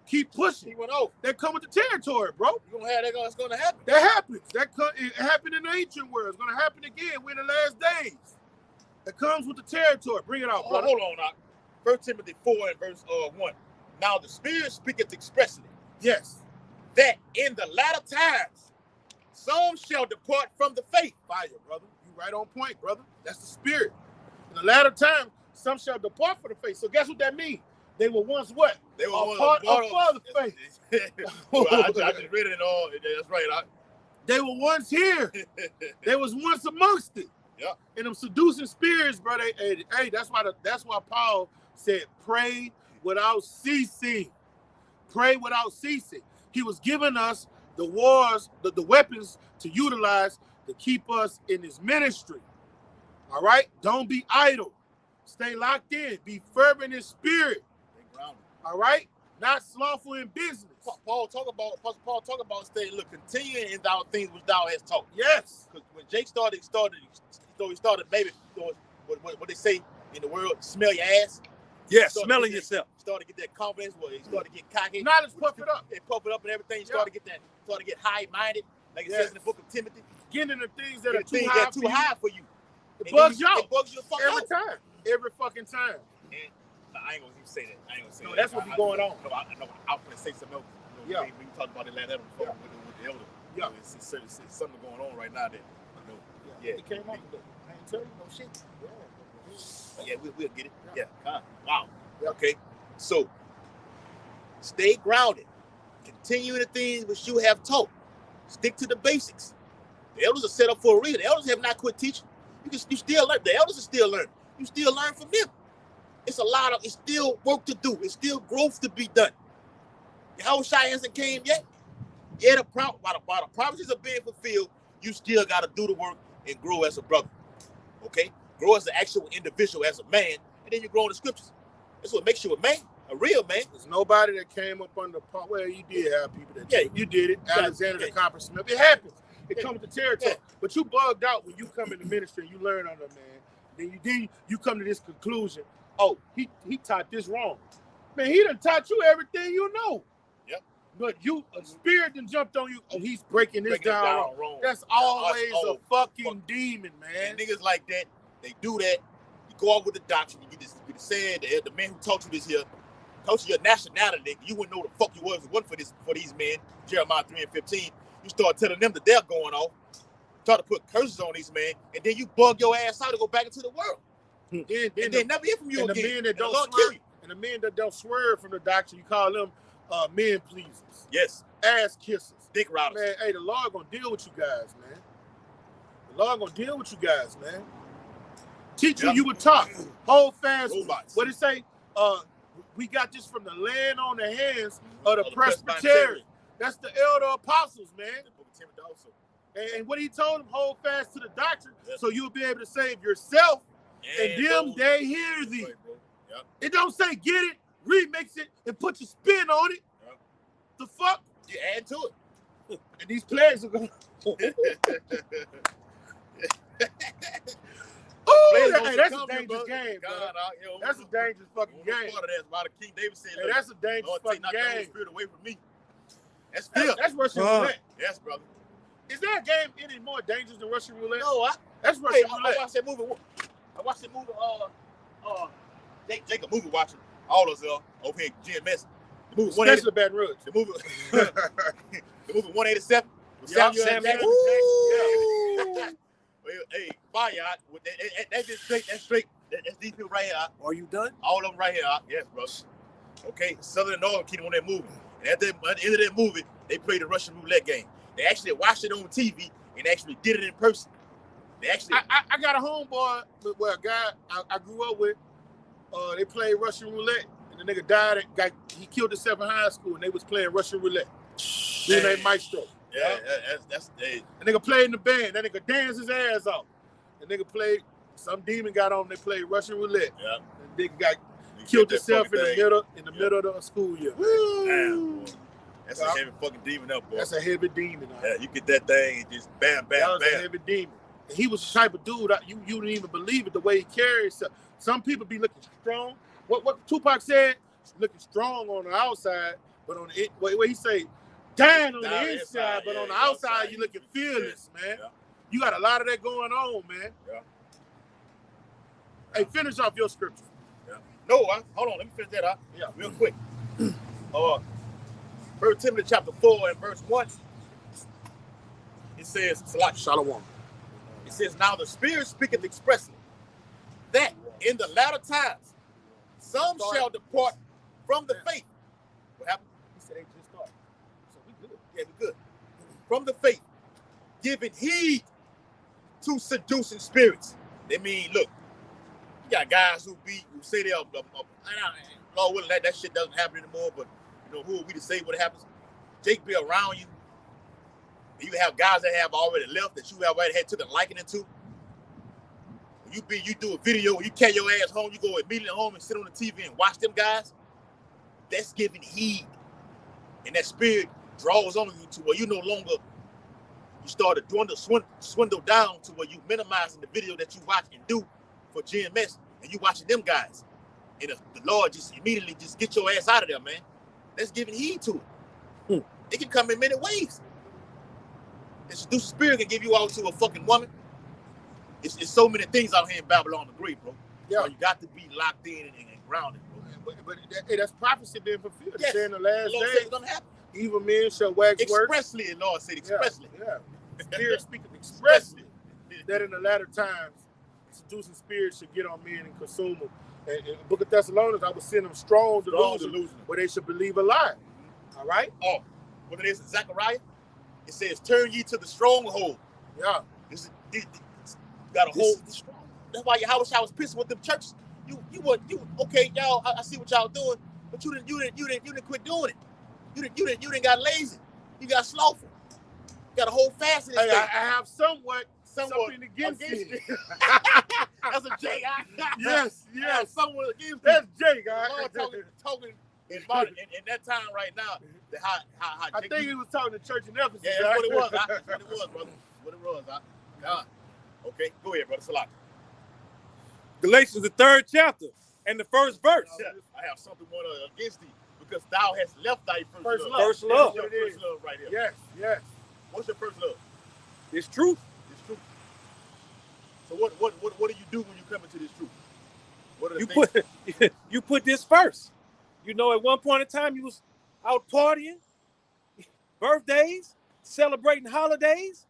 Speaker 2: Keep pushing.
Speaker 1: He went off.
Speaker 2: That come with the territory, bro.
Speaker 1: You're going to have that. It's going to happen.
Speaker 2: That happens. It happened in the ancient world. It's going to happen again. We're in the last days. It comes with the territory. Bring it out, brother.
Speaker 1: Hold on, now. 1 Timothy 4 and verse 1. Now the Spirit speaketh expressly.
Speaker 2: Yes.
Speaker 1: That in the latter times, some shall depart from the faith.
Speaker 2: Fire, brother. You right on point, brother. That's the Spirit. In the latter time, some shall depart from the faith. So guess what that means? They were once what?
Speaker 1: They were
Speaker 2: a part of the faith.
Speaker 1: Well, I just read it all. That's right.
Speaker 2: They were once here. They was once amongst it.
Speaker 1: Yeah.
Speaker 2: And them seducing spirits, brother. Hey, that's why Paul said, pray without ceasing. Pray without ceasing. He was giving us the wars, the weapons to utilize to keep us in his ministry. All right? Don't be idle. Stay locked in. Be fervent in spirit. All right? Not slothful in business.
Speaker 1: Paul talk about staying, look, continuing in thou things which thou hast taught.
Speaker 2: Yes.
Speaker 1: Because when Jake started maybe what they say in the world, smell your ass.
Speaker 3: Yeah, smelling yourself.
Speaker 1: Started to get that confidence, he started to get cocky.
Speaker 2: Knowledge puff it up.
Speaker 1: They puff it up and everything. Started to get high-minded, like it says in the book of Timothy.
Speaker 2: Getting into things that are
Speaker 1: too high for you.
Speaker 2: It bugs you out.
Speaker 1: It bugs you the fuck
Speaker 2: every
Speaker 1: out.
Speaker 2: time. Every fucking time.
Speaker 1: And I ain't gonna even say that.
Speaker 2: No, that's what be going on.
Speaker 1: No, I was gonna say something else.
Speaker 2: Yeah.
Speaker 1: We talked about it last night before with the elder.
Speaker 2: Yeah.
Speaker 1: It's something going on right now that
Speaker 2: Yeah. It came out today. I ain't tell you no shit.
Speaker 1: Yeah, we'll get it. Yeah. Wow.
Speaker 2: Yeah.
Speaker 1: Okay. So stay grounded. Continue in the things which you have taught. Stick to the basics. The elders are set up for a reason. The elders have not quit teaching. You still learn. The elders are still learning. You still learn from them. It's still work to do. It's still growth to be done. Yahushua hasn't came yet. Yeah, while the promises are being fulfilled, you still got to do the work and grow as a brother. Okay? Grow as an actual individual, as a man, and then you grow in the scriptures. That's what makes you a man, a real man.
Speaker 2: There's nobody that came up under part. Well, you did have people that you did it. Alexander the Copper Smith. It happens. It comes with the territory. Yeah. But you bugged out when you come in the ministry and you learn under a man. Then you come to this conclusion. Oh, he taught this wrong. Man, he done taught you everything you know.
Speaker 1: Yep.
Speaker 2: But a spirit done jumped on you. Oh, he's breaking this down wrong. That's always a fucking demon, man.
Speaker 1: And niggas like that, they do that. You go out with the doctrine. You get said the man who taught you this here, taught you your nationality. You wouldn't know the fuck you was if it wasn't for these men. Jeremiah 3 and 15. You start telling them that they're going off. Try to put curses on these men, and then you bug your ass out to go back into the world. And they never hear from you again.
Speaker 2: And the men that don't swerve from the doctrine, you call them men pleasers.
Speaker 1: Yes.
Speaker 2: Ass kissers.
Speaker 1: Dick routers.
Speaker 2: Man, hey, the Lord gonna deal with you guys, man. The Lord gonna deal with you guys, man. Teach you would talk. Hold fast.
Speaker 1: Robots.
Speaker 2: What it say? We got this from the land on the hands of the Presbyterian. That's the elder apostles, man. And what he told them, hold fast to the doctrine, so you'll be able to save yourself and them they hear thee. Right, yep. It don't say get it, remix it, and put your spin on it. Yep. The fuck?
Speaker 1: You add to it.
Speaker 2: And these players are going hey, that's a dangerous game, bro. That's a dangerous fucking game.
Speaker 1: Part of that is why the King David said,
Speaker 2: hey, that's a dangerous fucking game.
Speaker 1: Take spirit away from me. That's
Speaker 2: Russian roulette.
Speaker 1: Yes, brother.
Speaker 2: Is there a game any more dangerous than Russian roulette?
Speaker 1: No,
Speaker 2: that's Russian roulette.
Speaker 1: I watched that movie. Jake a movie watcher. All of us over here at GMS. The movie
Speaker 2: Especially Baton Rouge.
Speaker 1: The movie, the movie 187. With
Speaker 2: Yeah,
Speaker 1: Samuel Jackson. Yeah. Well, hey, fire out. That's just straight. That's straight. That's these people right here.
Speaker 3: Are you done?
Speaker 1: All of them right here. Yes, bro. Okay, Southern and Northern keep on that movie. And at the end of that movie, they played the Russian roulette game. They actually watched it on TV and actually did it in person. They actually.
Speaker 2: I got a homeboy, well, a guy I grew up with. They played Russian roulette, and the nigga died. He killed himself in high school, and they was playing Russian roulette. His name Maestro.
Speaker 1: Yeah, that's
Speaker 2: the nigga played in the band. That nigga danced his ass off. The nigga played. Some demon got on. They played Russian roulette.
Speaker 1: Yeah.
Speaker 2: The nigga killed himself in the middle of the school year.
Speaker 1: Damn, boy. That's a heavy fucking demon up, boy.
Speaker 2: That's a heavy demon.
Speaker 1: Yeah, you get that thing and just bam, bam,
Speaker 2: that was
Speaker 1: bam.
Speaker 2: a heavy demon. And he was the type of dude you didn't even believe it the way he carried himself. Some people be looking strong. What Tupac said, looking strong on the outside, but on the what he say, dying on the inside, but on the outside you looking fearless, man. Yeah. You got a lot of that going on, man.
Speaker 1: Yeah.
Speaker 2: Hey, finish off your scripture.
Speaker 1: Yeah. No, hold on. Let me finish that out.
Speaker 2: Yeah,
Speaker 1: real quick. 1 Timothy chapter 4 and verse 1. It says,
Speaker 2: Shalom.
Speaker 1: It says, now the Spirit speaketh expressly that in the latter times some shall depart from the faith. What happened?
Speaker 2: He said they just started. So we good.
Speaker 1: Yeah, we good. From the faith, giving heed to seducing spirits. They mean, look, you got guys who say they're Lord willing, that shit doesn't happen anymore, but you know, who are we to say what happens? Jake be around you. You have guys that have already left that you have already had took a liking into. You do a video, you carry your ass home, you go immediately home and sit on the TV and watch them guys. That's giving heed. And that spirit draws on you to where you no longer, you start to swindle down to where you minimizing the video that you watch and do for GMS, and you watching them guys. And the Lord just immediately just get your ass out of there, man. That's giving heed to it. It can come in many ways. The seducing spirit can give you out to a fucking woman. It's so many things out here in Babylon the Great, bro. Yeah. So you got to be locked in and grounded, bro.
Speaker 2: But that's prophecy being fulfilled.
Speaker 1: Yes.
Speaker 2: In the last
Speaker 1: days, it's gonna happen.
Speaker 2: Evil men shall wax work.
Speaker 1: Expressly, the Lord said expressly.
Speaker 2: Yeah. The Spirit speaketh expressly that in the latter times, seducing spirits should get on men and consume them. And in the book of Thessalonians, I would send them strong delusion where they should believe a lie. All right?
Speaker 1: Oh, what it is in Zechariah? It says, turn ye to the stronghold.
Speaker 2: Yeah.
Speaker 1: This got a hold. That's why Yahweh was pissing with them churches. You okay, y'all, I see what y'all doing, but you didn't quit doing it. You didn't got lazy. You got slothful. You got a whole fast in this thing.
Speaker 2: I have something against it.
Speaker 1: That's a Jake.
Speaker 2: Yes.
Speaker 1: Someone against
Speaker 2: that's Jake.
Speaker 1: Talking in that time right now. How
Speaker 2: I think he was talking to church in Ephesus.
Speaker 1: Yeah, that's what it was. That's what it was, brother. What it was. God. Okay, go ahead, brother. Salah.
Speaker 3: Galatians, the 3rd chapter and the 1st verse.
Speaker 1: Yeah, I have something more against thee because thou hast left thy first love.
Speaker 3: First love.
Speaker 1: Your first love right here.
Speaker 2: Yes.
Speaker 1: What's your first love?
Speaker 3: It's truth.
Speaker 1: It's truth. So what do you do when you come into this truth? What are the things?
Speaker 3: You put this first. You know, at one point in time, you was out partying, birthdays, celebrating holidays,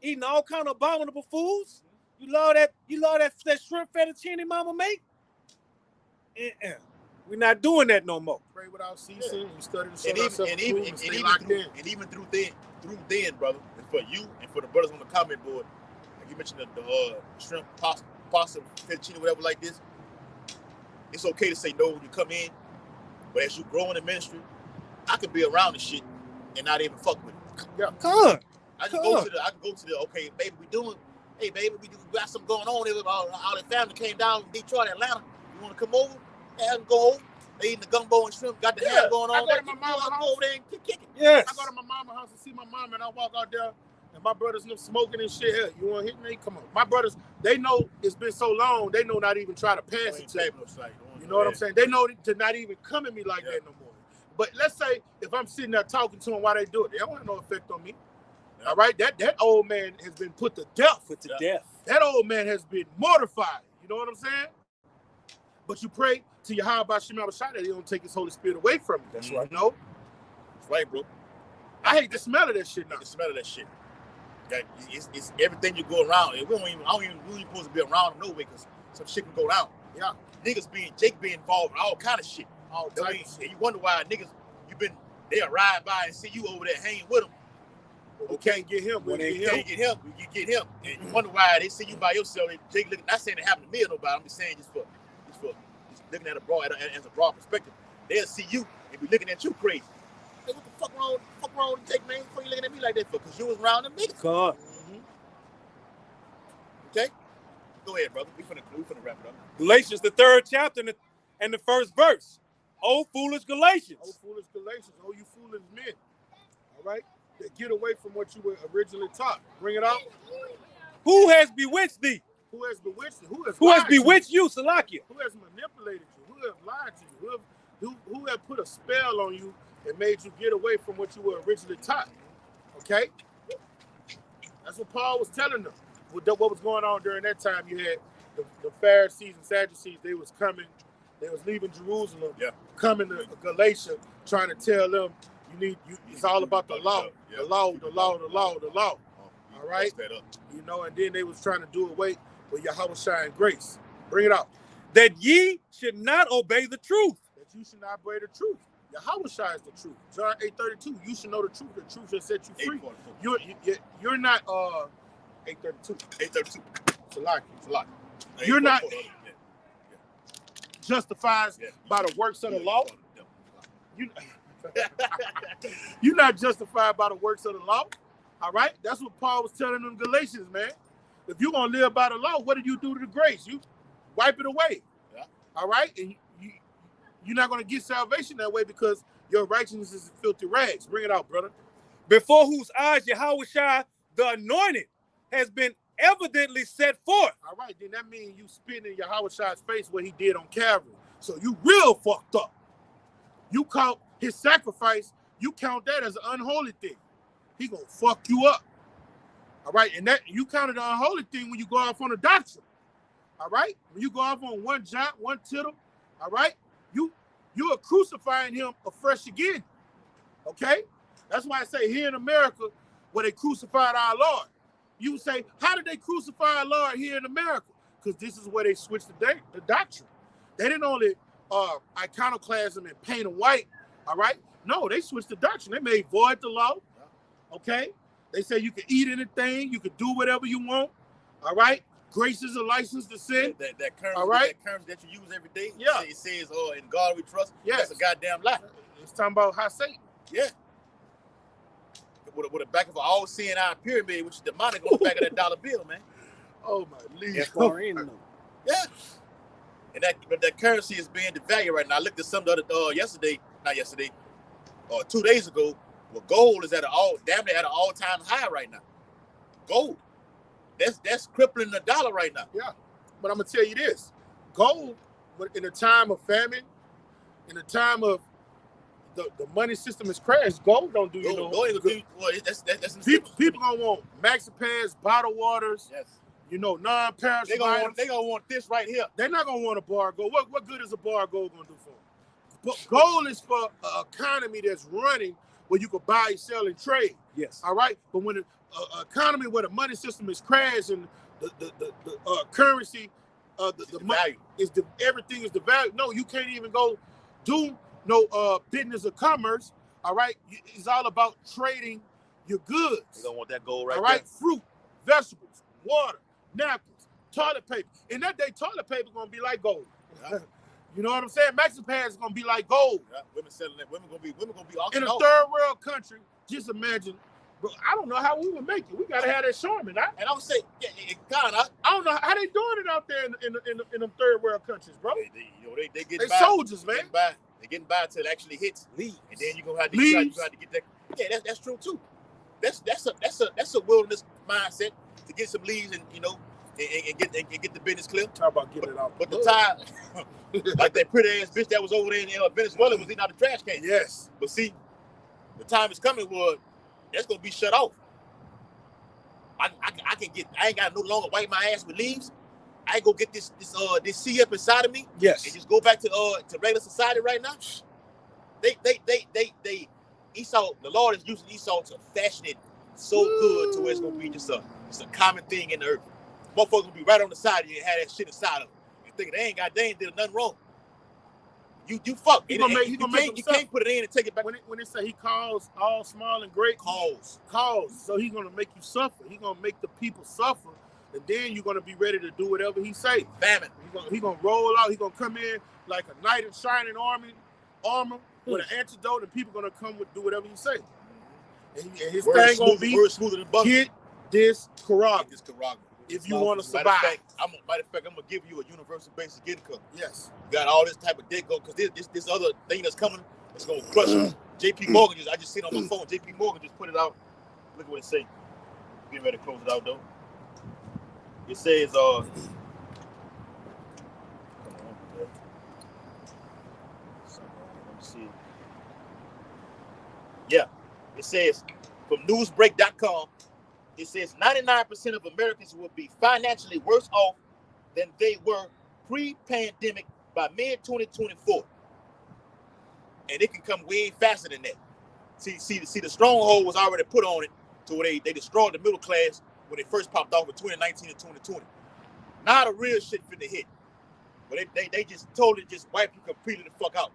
Speaker 3: eating all kind of abominable foods. You love that shrimp fettuccine mama make? We're not doing that no more.
Speaker 2: Pray without ceasing. You study the
Speaker 1: and even through then, brother, and for you and for the brothers on the comment board, like you mentioned the shrimp pasta fettuccine, whatever like this. It's okay to say no when you come in, but as you grow in the ministry, I could be around the shit and not even fuck with it.
Speaker 2: Yeah,
Speaker 3: come on.
Speaker 1: I can go to the okay, baby, we got something going on. All the family came down from Detroit, Atlanta. You want to come over? Have them go over. They eating the gumbo and shrimp, got the ham going on.
Speaker 2: I go to my mama's house
Speaker 1: over there and kick it.
Speaker 3: Yes.
Speaker 2: I go to my mama's house and see my mom, and I walk out there, and my brothers smoking and shit. Hell, you want to hit me? Come on. My brothers, they know it's been so long, they know not even try to pass it to me. You know what I'm saying? They know to not even come at me like that no more. But let's say if I'm sitting there talking to them while they do it, they don't have no effect on me. All right? That old man has been put to death.
Speaker 3: Death.
Speaker 2: That old man has been mortified. You know what I'm saying? But you pray to Yahweh Shem Shai that he don't take his Holy Spirit away from you.
Speaker 1: That's
Speaker 2: right. You know?
Speaker 1: That's right, bro.
Speaker 2: I hate the smell of that shit now.
Speaker 1: The smell of that shit. It's everything you go around. We don't even supposed to be around them no way because some shit can go down.
Speaker 2: Yeah.
Speaker 1: Jake being involved in all kind of shit.
Speaker 2: All
Speaker 1: And
Speaker 2: types.
Speaker 1: you wonder why niggas, they'll ride by and see you over there hanging with them.
Speaker 2: We can't get him.
Speaker 1: When they can't get him, you get him. And you wonder why they see you by yourself. Jake looking, not saying it happened to me or nobody. I'm just saying just looking at as a broad perspective. They'll see you and be looking at you crazy. Hey, what the fuck wrong with Jake, man? What you looking at me like that for? Because you was around them niggas.
Speaker 3: God.
Speaker 1: Okay? Go ahead, brother. We finna wrap it up.
Speaker 3: Galatians, the 3rd chapter and the 1st verse. Oh, foolish Galatians.
Speaker 2: Oh, foolish Galatians. Oh, you foolish men. All right? That get away from what you were originally taught. Bring it out.
Speaker 3: Who has bewitched thee?
Speaker 2: Who has bewitched you?
Speaker 3: Who has bewitched you, Salakia?
Speaker 2: Who has manipulated you? Who has lied to you? Who has put a spell on you and made you get away from what you were originally taught? Okay? That's what Paul was telling them. What was going on during that time? You had the Pharisees and Sadducees. They was coming. They was leaving Jerusalem, coming to Galatia, trying to tell them, it's all about the law. The law. All right? You know, and then they was trying to do away with Yahweh Shai and grace. Bring it out.
Speaker 3: That ye should not obey the truth.
Speaker 2: That you should not obey the truth. Yahweh Shai is the truth. John 8:32. You should know the truth. The truth shall set you free. You're not 8:32.
Speaker 1: 8:32.
Speaker 2: It's a lot. You're not justified by the works of the law. You're not justified by the works of the law. All right? That's what Paul was telling them Galatians, man. If you're going to live by the law, what did you do to the grace? You wipe it away. Yeah. All right? And you're not going to get salvation that way because your righteousness is filthy rags. Bring it out, brother.
Speaker 3: Before whose eyes Yahweh Shai, the anointed, has been evidently set forth.
Speaker 2: All right, then that means you spitting in Yahweh Shai's face what he did on Calvary. So you real fucked up. You count his sacrifice, you count that as an unholy thing. He gonna fuck you up. All right, and that you counted an unholy thing when you go off on a doctrine. All right, when you go off on one jot, one tittle. All right, you are crucifying him afresh again. Okay, that's why I say here in America, where they crucified our Lord. You say, how did they crucify our Lord here in America? Because this is where they switched the doctrine. They didn't only iconoclasm and paint them white. All right, no, they switched the doctrine. They made void the law. Okay, they say you can eat anything, you can do whatever you want. All right, grace is a license to sin.
Speaker 1: That currency,
Speaker 2: all right,
Speaker 1: that currency that you use every day.
Speaker 2: Yeah,
Speaker 1: it says, "Oh, in God we trust."
Speaker 2: Yes,
Speaker 1: that's a goddamn lie.
Speaker 2: It's talking about how Satan.
Speaker 1: Yeah, with the back of an all-seeing eye pyramid, which is demonic on the back of that dollar bill, man.
Speaker 2: Oh my league.
Speaker 1: Yeah, and that currency is being devalued right now. I looked at some the other 2 days ago. Well, gold is damn near at an all-time high right now. Gold, that's crippling the dollar right now.
Speaker 2: Yeah, but I'm gonna tell you this: gold, in a time of famine, in a time of the money system is crashed, gold don't do you no good. That's people gonna want Maxipans, bottled waters. Yes. You know, non-perishable.
Speaker 1: They gonna want this right here.
Speaker 2: They're not gonna want a bar of gold. What good is a bar of gold gonna do for them? But gold is for an economy that's running where you can buy, sell, and trade.
Speaker 3: Yes.
Speaker 2: All right. But when an economy where the money system is crashed and the currency, the money is everything is devalued. No, you can't even go do no business or commerce. All right. It's all about trading your goods.
Speaker 1: You don't want that gold right.
Speaker 2: All right.
Speaker 1: There.
Speaker 2: Fruit, vegetables, water, napkins, toilet paper. In that day, toilet paper gonna be like gold. Yeah. You know what I'm saying? Maxipans is gonna be like gold.
Speaker 1: Yeah, women selling that. Women gonna be auctioned
Speaker 2: in a third world country. Just imagine, bro. I don't know how we would make it. We gotta have that Charmin.
Speaker 1: And I would say,
Speaker 2: I don't know how they doing it out there in the third world countries, bro.
Speaker 1: They get
Speaker 2: they
Speaker 1: by.
Speaker 2: Soldiers, man.
Speaker 1: They're getting by until it actually hits
Speaker 3: leaves,
Speaker 1: and then you gonna have to get that. Yeah, that's true too. That's a wilderness mindset to get some leaves and and get the business clear.
Speaker 2: Talk about getting it out.
Speaker 1: But the time, like that pretty ass bitch that was over there in Venezuela was eating out the trash can.
Speaker 2: Yes.
Speaker 1: But see, the time is coming where that's gonna be shut off. I ain't got no longer wipe my ass with leaves. I go get this C up inside of me, and
Speaker 2: Yes.
Speaker 1: just go back to regular society right now. They Esau, the Lord is using Esau to fashion it so good to where it's gonna be just a common thing in the earth. Motherfuckers gonna be right on the side of you and have that shit inside of them. You think they ain't did nothing wrong. You fuck.
Speaker 2: He
Speaker 1: You
Speaker 2: gonna
Speaker 1: can't put it in and take it back.
Speaker 2: When it say he calls all small and great,
Speaker 1: Cause.
Speaker 2: So he's gonna make you suffer. He's gonna make the people suffer, and then you're gonna be ready to do whatever he say.
Speaker 1: Famine.
Speaker 2: He gonna roll out. He gonna come in like a knight in shining armor with an antidote, and people gonna come do whatever he say. And his thing gonna be
Speaker 1: smoother than butter.
Speaker 2: get this Quran
Speaker 1: Get this Quran.
Speaker 2: if you want to
Speaker 1: Matter
Speaker 2: survive.
Speaker 1: of fact, I'm gonna give you a universal basic income.
Speaker 2: Yes.
Speaker 1: You got all this type of debt go because this other thing that's coming is gonna crush you. JP Morgan I just seen on my phone. JP Morgan just put it out. Look at what it say. Getting ready to close it out though. It says let me see. Yeah, it says from newsbreak.com. It says 99% of Americans will be financially worse off than they were pre-pandemic by mid-2024. And it can come way faster than that. See, the stronghold was already put on it to where they destroyed the middle class when they first popped off in 2019 and 2020. Now the real shit finna hit. But they just totally just wipe you completely the fuck out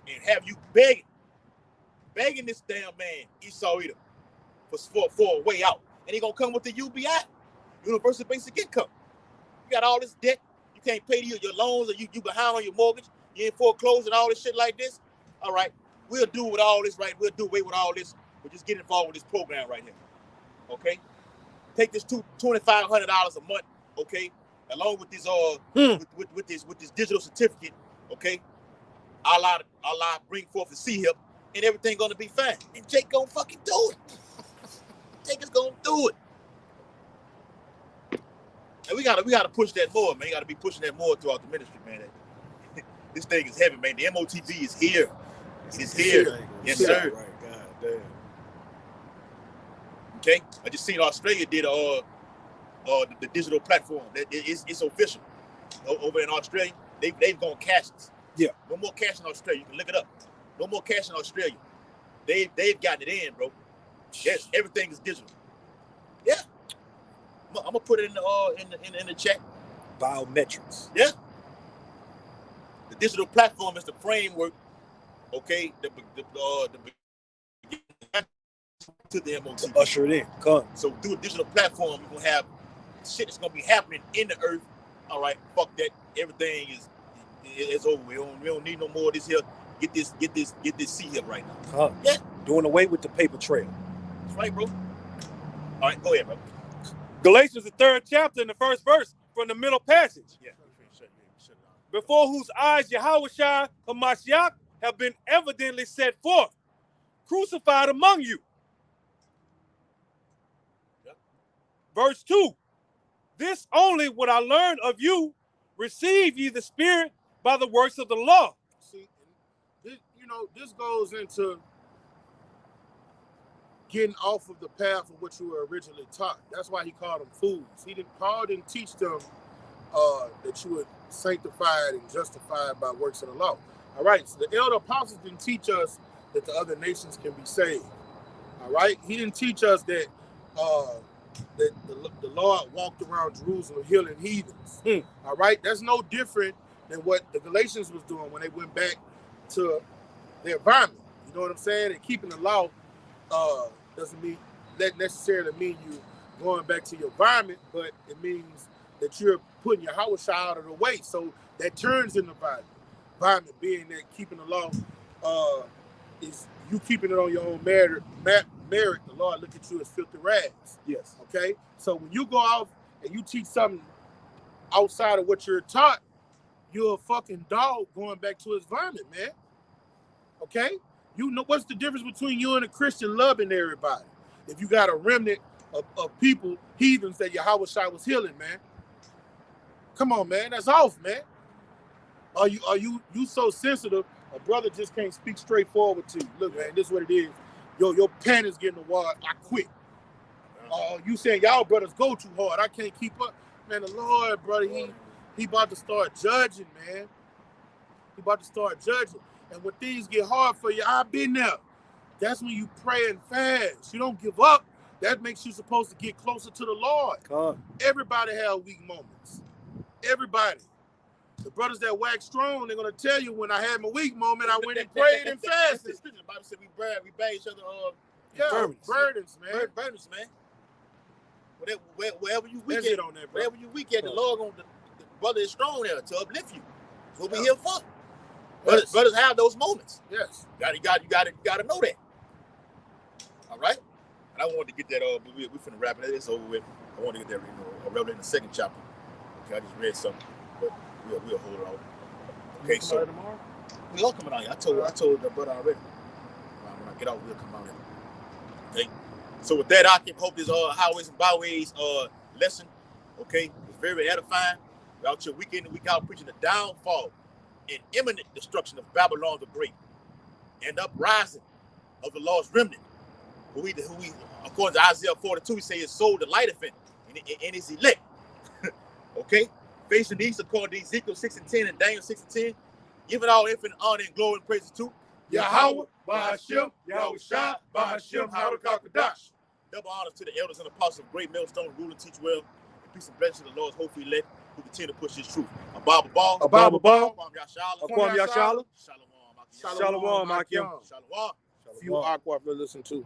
Speaker 1: and have you begging this damn man, Esau Edom, for a way out. And he gonna come with the UBI, Universal Basic Income. You got all this debt, you can't pay your loans, or you behind on your mortgage, you in foreclosed and all this shit like this. All right, we'll do with all this, right? We'll do away with all this, but just get involved with this program right here. Okay? Take this $2,500 a month, okay, along with this with this digital certificate, okay. Allah bring forth the C hip, and everything gonna be fine. And Jake gonna fucking do it. Jake is gonna do it. And we gotta push that more, man. You gotta be pushing that more throughout the ministry, man. This thing is heavy, man. The MOTB is here. It's here. Yes, sir.
Speaker 2: Right, God damn.
Speaker 1: Okay. I just seen Australia did the digital platform. It's official. Over in Australia, they've gone cashless.
Speaker 2: Yeah. No
Speaker 1: more cash in Australia. You can look it up. No more cash in Australia. They've gotten it in, bro. Yes, everything is digital. Yeah. I'm gonna put it in the chat.
Speaker 2: Biometrics.
Speaker 1: Yeah. The digital platform is the framework. Okay. The to the MOT.
Speaker 2: Usher it in. Come.
Speaker 1: So through a digital platform, you're gonna have shit that's gonna be happening in the earth. All right, fuck that. Everything is over. We don't need no more of this here. Get this C here right now. Yeah.
Speaker 2: Doing away with the paper trail.
Speaker 1: That's right, bro. All right, go ahead, bro.
Speaker 3: Galatians, the 3rd chapter, in the 1st verse, from the middle passage.
Speaker 1: Yeah.
Speaker 3: Before whose eyes Yahushua Hamashiach have been evidently set forth, crucified among you.
Speaker 1: Yep.
Speaker 3: Verse 2. This only would I learn of you, receive ye the Spirit by the works of the law.
Speaker 2: See, this goes into getting off of the path of what you were originally taught. That's why he called them fools. Paul didn't teach them that you were sanctified and justified by works of the law. All right, so the elder apostles didn't teach us that the other nations can be saved. All right, he didn't teach us that the Lord walked around Jerusalem healing heathens. All right, that's no different than what the Galatians was doing when they went back to their environment. You know what I'm saying? And keeping the law doesn't necessarily mean you going back to your environment, but it means that you're putting your house out of the way. So that turns into environment. Environment being that keeping the law is you keeping it on your own merit. The Lord look at you as filthy rags.
Speaker 3: Yes.
Speaker 2: Okay? So when you go off and you teach something outside of what you're taught, you're a fucking dog going back to his vomit, man. Okay? You know what's the difference between you and a Christian loving everybody? If you got a remnant of people, heathens that Yahushua was healing, man. Come on, man. That's off, man. Are you so sensitive? A brother just can't speak straightforward to you. Look, man, this is what it is. Your pen is getting the water. I quit. You saying y'all brothers go too hard. I can't keep up. Man, the Lord, brother, He about to start judging, man. He about to start judging. And when things get hard for you, I've been there. That's when you pray and fast. You don't give up. That makes you supposed to get closer to the Lord. Everybody have weak moments. Everybody. The brothers that wax strong, they're gonna tell you when I had my weak moment, I went and prayed and fasted.
Speaker 1: The Bible said we bear each other
Speaker 2: burdens, man.
Speaker 1: Burdens, man. Wherever you weak
Speaker 2: That's
Speaker 1: at,
Speaker 2: it on that, bro.
Speaker 1: wherever you weak at, the Lord the brother is strong there to uplift you. That's what we here for. Brothers have those moments.
Speaker 2: Yes.
Speaker 1: You gotta know that. All right. And I wanted to get that. But we finna wrap it. It's over with. I want to get that. Revelation in the second chapter. Okay, I just read something, but we'll hold it on. Okay, so
Speaker 2: tomorrow?
Speaker 1: we all coming out here. I told the brother already. When I get out, we'll come out here. Okay. So with that, I can hope this highways and byways lesson. Okay, was very edifying. We're out here week in and week out preaching the downfall and imminent destruction of Babylon the Great and uprising of the lost remnant, who we according to Isaiah 42, we say his soul delighteth in his elect. Okay, facing the east according to Ezekiel 6:10 and Daniel 6:10, giving all infinite honor and glory and praises to
Speaker 2: Yahweh, Bahashim, Yahushua, Bahashim, Harakakadash.
Speaker 1: Double honors to the elders and apostles of Great Millstone, rule and teach well. And peace and blessings to the Lord's hopefully elect, who continue to push his truth. Ababa Ball.
Speaker 3: Akwam
Speaker 1: Yashala.
Speaker 3: Yashala.
Speaker 1: Shalom.
Speaker 3: Shalom, Akim.
Speaker 1: Shalom.
Speaker 2: Few aqua to listen to.